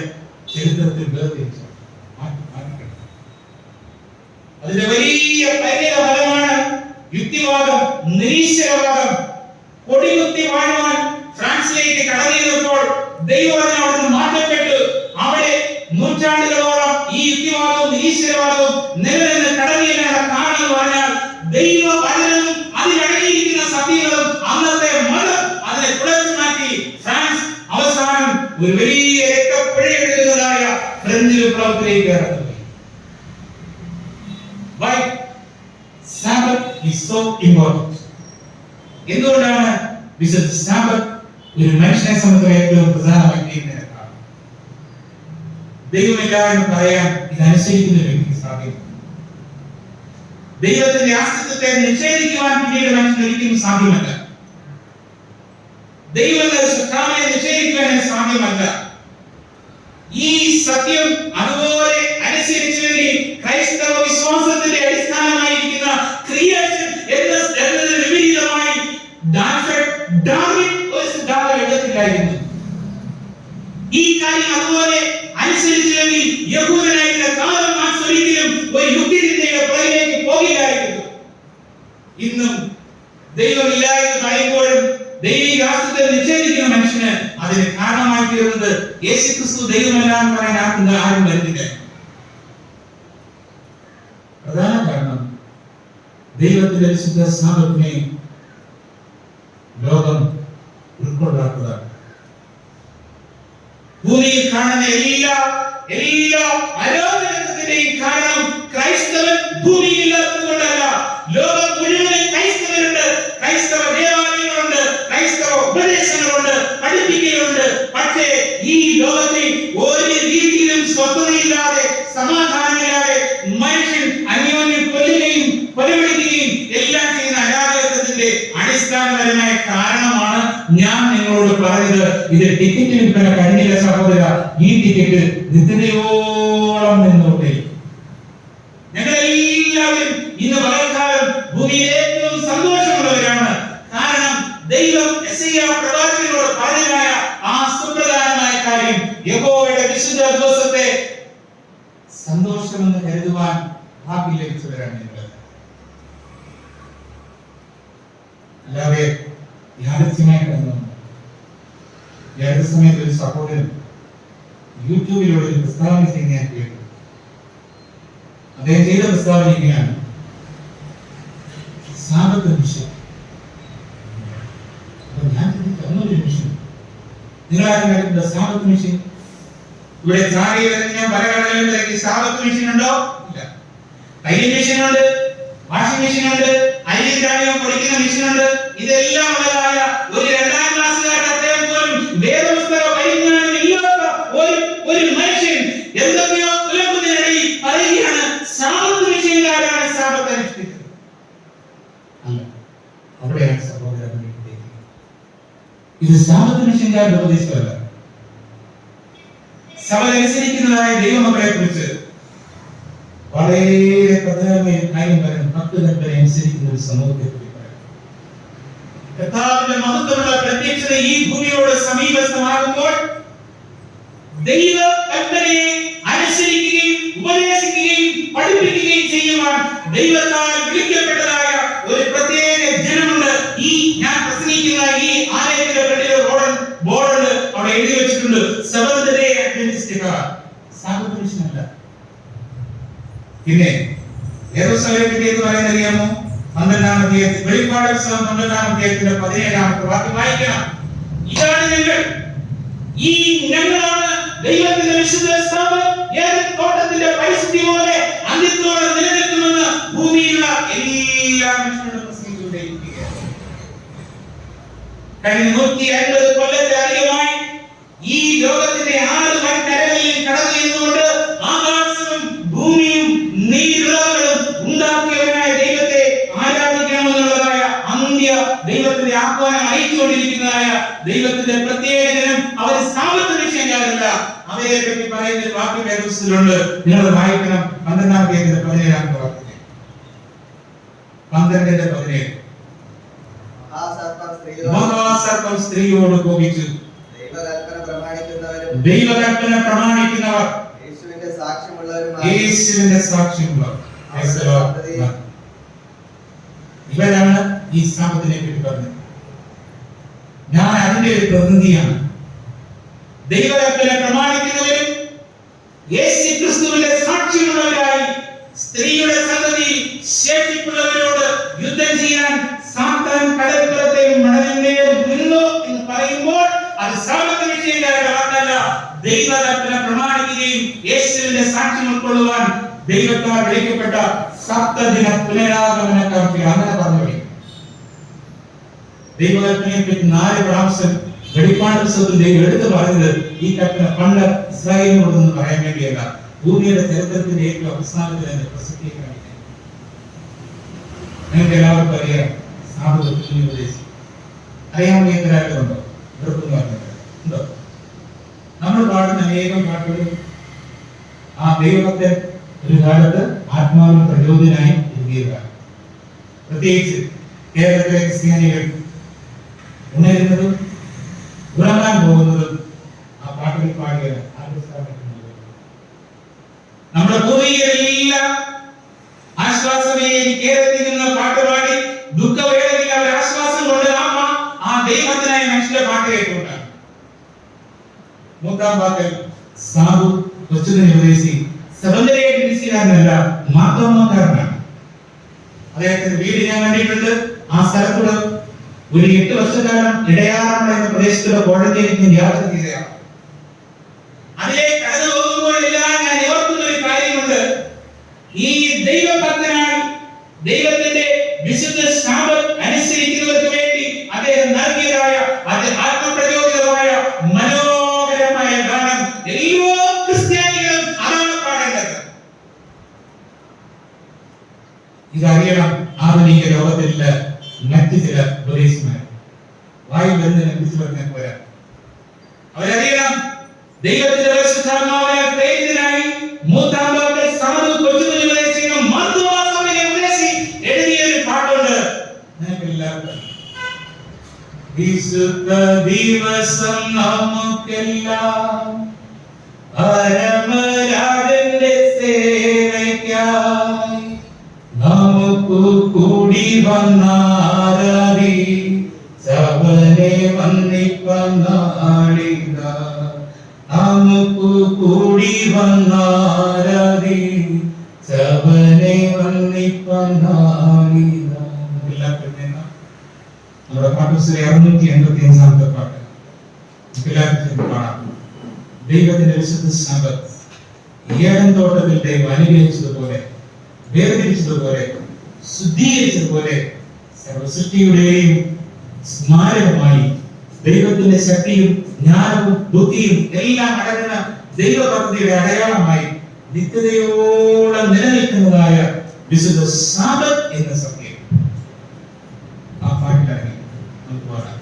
S1: ചരിത്രത്തിൽ വേർതിരിച്ചു. അതിന്റെ വലിയ പരിണിത ഫലമാണ് യുക്തിവാദം, നിരീശ്വരവാദം. കൊടികുത്തി വാഴുവാൻ ഫ്രാൻസിലേക്ക് കടന്നിരുന്നപ്പോൾ ദൈവവചനം അവിടുന്ന് മാറ്റപ്പെട്ടു. അവിടെ നൂറ്റാണ്ടുകളോളം ഈ യുക്തിവാദവും നിരീശ്വരവാദവും നിലനിന്ന് കടന്നില്ലാത്ത കാരണം എന്ന് പറഞ്ഞാൽ ദൈവവചനവും അതിലടങ്ങിയിരിക്കുന്ന സത്യങ്ങളും അന്നത്തെ മതം അതിനെ കുളച്ചു മാറ്റി ഫ്രാൻസ് അവസാനം ഒരു വലിയ രക്തപ്പുഴ എഴുതുന്നതായ ഫ്രഞ്ച് വിപ്ലവത്തിലേക്ക് കടന്നു. Why? Sabbath is so important. എന്തുകൊണ്ടാണ് വിശുദ്ധ സാബത്ത് ഒരു മനുഷ്യനെ സംബന്ധിച്ച ഏറ്റവും പ്രധാനമായി തീരുന്നത്? ദൈവമില്ല എന്ന് പറയാൻ ഇതനുസരിക്കുന്ന വ്യക്തിക്ക് സാധ്യമല്ല. ദൈവത്തിന്റെ അസ്തിത്വത്തെ നിഷേധിക്കുവാൻ പിന്നീട് മനുഷ്യന് ഒരിക്കലും സാധ്യമല്ല. ദൈവത്തെ നിഷേധിക്കുവാൻ സാധ്യമല്ല. ഈ സത്യം അതുപോലെ അനുസരിച്ചുവെങ്കിൽ ക്രൈസ്തവ വിശ്വാസത്തിന്റെ അടിസ്ഥാനമായിരിക്കുന്ന ക്രിയേഷൻ എന്നതിന് വിപരീതമായി ഡാർവിൻ ഒരു സിദ്ധാന്തം എഴുതത്തില്ലായിരുന്നു. ഈ കാര്യം അതുപോലെ അനുസരിച്ചുവെങ്കിൽ യഹൂദനായിരുന്ന കാറൽ മാർക്സ് ഒരിക്കലും ഒരു യുക്തിചിന്തയുടെ പുറകിലേക്ക് പോകില്ലായിരുന്നു. ഇന്നും ദൈവമില്ല എന്ന് പറയുമ്പോഴും ദൈവിക അസ്തിത്വത്തെ നിഷേധിക്കുന്ന മനുഷ്യന് അതിന് കാരണമായി തീരുന്നത് യേശുക്രിസ്തു ദൈവമല്ല എന്ന് പറയാൻ ആരും വരുന്നില്ല. പ്രധാന കാരണം ദൈവത്തിന്റെ വിശുദ്ധ സാബത്തിനെ ലോകം ഉൾക്കൊള്ളാത്തതാണ്. ഭൂമിയിൽ കാണുന്ന എല്ലാ അരോചകത്തിന്റെയും കാരണം ക്രൈസ്തവൻ ഭൂമിയിൽ ഇല്ലാത്തതുകൊണ്ടല്ല. ലോകം മുഴുവൻ ക്രൈസ്തവരുണ്ട്, ക്രൈസ്തവ ദേവാലയങ്ങളുണ്ട്, ക്രൈസ്തവ ഉപദേശങ്ങളുണ്ട്, പഠിപ്പിക്കലുണ്ട്. പക്ഷേ ഈ ലോകത്തിൽ ഒരു രീതിയിലും സ്വസ്ഥതയില്ലാതെ സമാധാനമില്ലാതെ മനുഷ്യൻ അന്യോന്യം കൊല്ലുകയും കൊലവിളിക്കുകയും എല്ലാം ചെയ്യുന്ന അരാജകത്വത്തിന്റെ അടിസ്ഥാനപരമായ കാരണമാണ് ഞാൻ നിങ്ങളോട് പറഞ്ഞത്. ഇത് ടിക്കറ്റ് വിൽപ്പന കഴിഞ്ഞില്ല സഹോദര. ഈ ടിക്കറ്റ് നിത്യതയോളം നിന്നോട്ടെ. ഞങ്ങളെല്ലാവരും ഇന്ന് പകൽക്കാലം ഭൂമിയിൽ ഏറ്റവും സന്തോഷമുള്ളവരാണ്. കാരണം ദൈവം യെശയ്യാ പ്രവാചകനോട് പറഞ്ഞതായ ആ സുപ്രധാനമായ കാര്യം, യഹോവയുടെ വിശുദ്ധ ദിവസത്തെ സന്തോഷമെന്ന് കരുതുവാൻ ഭാഗ്യം ലഭിച്ചവരാണ് നിങ്ങൾ. അല്ലാതെ യാദൃച്ഛ്യമായി കിടന്നു. ഈ അടുത്ത സമയത്ത് ഒരു സഹോദരൻ യൂട്യൂബിലൂടെ ഒരു പ്രസ്താവന ചെയ്യുന്ന ഞാൻ കേട്ടു. അദ്ദേഹം ചെയ്ത പ്രസ്താവന ഇങ്ങനെയാണ്: സാബത്ത് മിഷൻ. ഞാൻ തന്നൊരു മിഷൻ നിങ്ങളാരുടെ സാബത്ത് മിഷൻ ഇവിടെ ഞാൻ പല കടകളിലേക്ക് സാബത്ത് മെഷീൻ ഉണ്ടോ? ഇല്ല. തയ്യൽ മെഷീൻ ഉണ്ട്, വാഷിംഗ് മെഷീൻ ഉണ്ട്, അരിയും ധാന്യവും പൊടിക്കുന്ന മെഷീൻ ഉണ്ട്. ഇതെല്ലാം ഉള്ളതായ ഒരു 2ാം ക്ലാസ്സുകാരുടെ അദ്ദേഹം പോലും വേദപുസ്തക പരിജ്ഞാനം ഇല്ലാത്ത ഒരു മനുഷ്യൻ എന്തൊക്കെയോ ഇത് സാബത്ത് മിഷൻകാരുടെ ഉപദേശമല്ല. സഭ അനുസരിക്കുന്നതായ ദൈവമക്കളെ കുറിച്ച് വളരെ പ്രധാനമായ കാര്യം പറയുന്നു. 10 കൽപ്പന അനുസരിക്കുന്ന ഒരു സമൂഹത്തെ കുറിച്ച് കർത്താവിന്റെ മഹത്വമുള്ള പ്രത്യക്ഷത ഈ ഭൂമിയോട് സമീപസ്ഥമാകുമ്പോൾ ദൈവ കൽപ്പനയെ അനുസരിക്കുകയും ഉപദേശിക്കുകയും പഠിപ്പിക്കുകയും ചെയ്യുവാൻ ദൈവത്താൽ വിളിക്കപ്പെട്ടതായ ഒരു പ്രത്യേക ജനമുണ്ട്. ഈ ഞാൻ പ്രസംഗിക്കുന്ന ഈ ആലയത്തിന്റെ ഫ്രണ്ടിൽ ബോർഡ് അവിടെ എഴുതി വെച്ചിട്ടുണ്ട്, സെവന്ത് ഡേ അഡ്വെന്റിസ്റ്റുകാർ. സാബത്ത് മിഷനല്ല. പിന്നെ യെരൂശലേമിന്റെ എന്ന് പറയുന്നത് അറിയാമോ? 12-ാം അധ്യായത്തിൽ വെളിപ്പാട് പുസ്തകം 12-ാം അധ്യായത്തിന്റെ 17-ാമത്തെ വാക്യം വായിക്കണം. ഇതാണ് ഞങ്ങൾ, ഈ ഞങ്ങളാണ് ദൈവത്തിന്റെ വിശുദ്ധ സഭ, ഏദൻ തോട്ടത്തിന്റെ പരിസ്ഥിതി പോലെ അന്ത്യത്തോടെ നിലനിൽക്കുമെന്ന് ഭൂമിയിലുള്ള എല്ലാ മനുഷ്യരോടും പ്രസംഗിച്ചുകൊണ്ടേയിരിക്കുകയാണ്. കഴിഞ്ഞ 150 കൊല്ലത്തിലധികമായി ഈ ലോകത്തിന്റെ 6 വൻകരകളിൽ കടന്നു നിന്നുകൊണ്ട് ആകാശവും ഭൂമിയും നീരുറകളും ഉണ്ടാക്കിയവനായ ദൈവത്തെ ആരാധിക്കണമെന്നുള്ളതായ അന്ത്യ ദൈവത്തിന്റെ ആഹ്വാനം അയച്ചുകൊണ്ടിരിക്കുന്നതായ ദൈവത്തിന്റെ പ്രത്യേക ജനം അവർ സാബത്ത് മിഷൻകാരല്ല. അവരെ പറ്റി പറയുന്ന വാക്യം വേദപുസ്തകത്തിലുണ്ട്, നിങ്ങൾ വായിക്കണം. 12-ാം അധ്യായത്തിന്റെ 17-ാമത്തെ വാക്യം. 12-ന്റെ 17. മഹാസർപ്പം സ്ത്രീയോട് കോപിച്ചു. ദൈവകൽപ്പന പ്രമാണിക്കുന്നവർ യേശുവിന്റെ സാക്ഷ്യമുള്ളവർ. ഇവരാണ് ഈ സാബത്തിനെ പറ്റി പറഞ്ഞത്. ഞാൻ അതിന്റെ ഒരു പ്രതിനിധിയാണ്. ദൈവകൽപ്പന പ്രമാണിക്കുന്നവരും യേശുക്രിസ്തുവിന്റെ സാക്ഷ്യമുള്ളവരായി സ്ത്രീയുടെ സന്തതി ശേഷിപ്പുള്ളവരോട് യുദ്ധം ചെയ്യാൻ സാത്താൻ കടൽപ്പുറത്തെയും മണലിന്മേലും നിന്നു എന്ന് പറയുമ്പോൾ അത് സാബത്ത് മിഷൻകാരുടെ വാക്കല്ല. ദൈവകൽപ്പന പ്രമാണിക്കുകയും യേശുവിന്റെ സാക്ഷ്യം ഉൾക്കൊള്ളുവാൻ ദൈവത്താൽ വിളിക്കപ്പെട്ട സപ്തദിന പുനരാഗമനക്കാർക്ക് അങ്ങനെ പറഞ്ഞു. ദൈവകൽപ്പനയെ പറ്റി 4 പ്രാവശ്യം വെളിപ്പാട് പുസ്തകത്തിൽ ദൈവം എടുത്തു പറഞ്ഞത് ഈ കൽപ്പന പണ്ട് ഇസ്രായേലിനോടൊന്നും പറയാൻ വേണ്ടിയല്ല, ഭൂമിയുടെ ചരിത്രത്തിന്റെ ഏറ്റവും അവസാനത്തിൽ തന്നെ പ്രസിദ്ധീകരിക്കാൻ. നിങ്ങൾക്ക് എല്ലാവർക്കും അറിയാം സാബത്ത് ഉപദേശം അറിയാൻ ഉണ്ടോ? ഉണ്ടോ? നമ്മൾ പാടുന്ന അനേകം പാട്ടുകൾ ആ ദൈവത്തെ ഒരു കാലത്ത് ആത്മാവിൽ പ്രചോദനായി എഴുതിയതാണ്. പ്രത്യേകിച്ച് കേരളത്തിലെ ക്രിസ്ത്യാനികൾ ഉണരുന്നതും ഉറങ്ങാൻ പോകുന്നതും ആ പാട്ടുകൾ പാടുകയാണ്. നമ്മുടെ പൂർവികരെല്ലാം ആശ്വാസമേ കേരളത്തിൽ നിന്ന് പാട്ടുപാടി ദുഃഖവേളയിൽ അവർ ആശ്വാസം കൊണ്ട് ആ ദൈവത്തിനായ മനുഷ്യന്റെ പാട്ട് കേട്ടുകൊണ്ടാണ്. 3-ാം വാക്കിൽ സാബു കൊച്ചുതിനെ ഉപദേശി സെവന്തരേക്കാരനല്ല, മാർത്തോമാക്കാരനാണ്. അദ്ദേഹത്തിന്റെ വീട് ഞാൻ കണ്ടിട്ടുണ്ട്. ആ സ്ഥലത്തൂടെ ഒരു 8 വർഷക്കാലം ഇടയാറാണ് എന്ന പ്രദേശത്തുള്ള കോഴഞ്ചേരിക്ക് യാത്ര ചെയ്തതാണ്. അതിലേക്ക് കടന്നു പോകുമ്പോഴെല്ലാം ഞാൻ ഓർക്കുന്ന ഒരു കാര്യമുണ്ട്. ഈ ദൈവഭക്തനായി ദൈവത്തിന്റെ വിശുദ്ധ ശാബത്ത് അനുസരിക്കുന്നവർക്ക് വേണ്ടി അദ്ദേഹം നൽകിയതായ ആത്മപ്രചോദിതമായ മനോഹരമായ ഗാനം എല്ലാ ക്രിസ്ത്യാനികളും അതാണ് പാടേണ്ടത്. ഇതറിയണം. ആധുനിക ലോകത്തിലുള്ള മറ്റു ചില ഉപദേശിമാർ വായിൽ വരുന്ന ലഭിച്ചു പറഞ്ഞാൽ പോരാ. അവരറിയണം ദൈവത്തിന്റെ പരിശുദ്ധാത്മാവിനാൽ പ്രേരിതനായി 3-ാം വാക്കിൽ സാധു കൊച്ചുതിനെ ഉപദേശിക്കുന്ന മർദ്ദവാസവിനെ ഉപദേശി എഴുതിയ ഒരു പാട്ടുണ്ട്. നിങ്ങൾക്കെല്ലാവർക്കും വിശുദ്ധ ദിവസം നമുക്കെല്ലാം പരമരാജന്റെ സേവയ്ക്കായി നമുക്ക് കൂടി വന്നാരവി സവനെ വന്നിപ്പനാളിത. നമുക്ക് കൂടി വന്നാരവി സവനെ വന്നിപ്പനാളിത. നമ്മുടെ പാട്ടുപുസ്തകം 685-ാമത്തെ പാട്ട് എല്ലാവർക്കും പാടാം. ദൈവത്തിന്റെ വിശുദ്ധ ശബത്ത് ഏദൻ തോട്ടത്തിൽ ദൈവം അനുഗ്രഹിച്ചതുപോലെ, വേർതിരിച്ചതുപോലെ, ശുദ്ധീകരിച്ചതുപോലെ സർവസൃഷ്ടിയുടെയും സ്മാരകമായി ദൈവത്തിന്റെ ശക്തിയും ജ്ഞാനവും ബുദ്ധിയും എല്ലാം അടങ്ങുന്ന ദൈവഭക്തിയുടെ അടയാളമായി നിത്യതയോളം നിലനിൽക്കുന്നതായ വിശുദ്ധ ശബത്ത് എന്ന സത്യം ആ പാട്ടിലടങ്ങി നമുക്ക് പാടാം.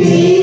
S3: നീ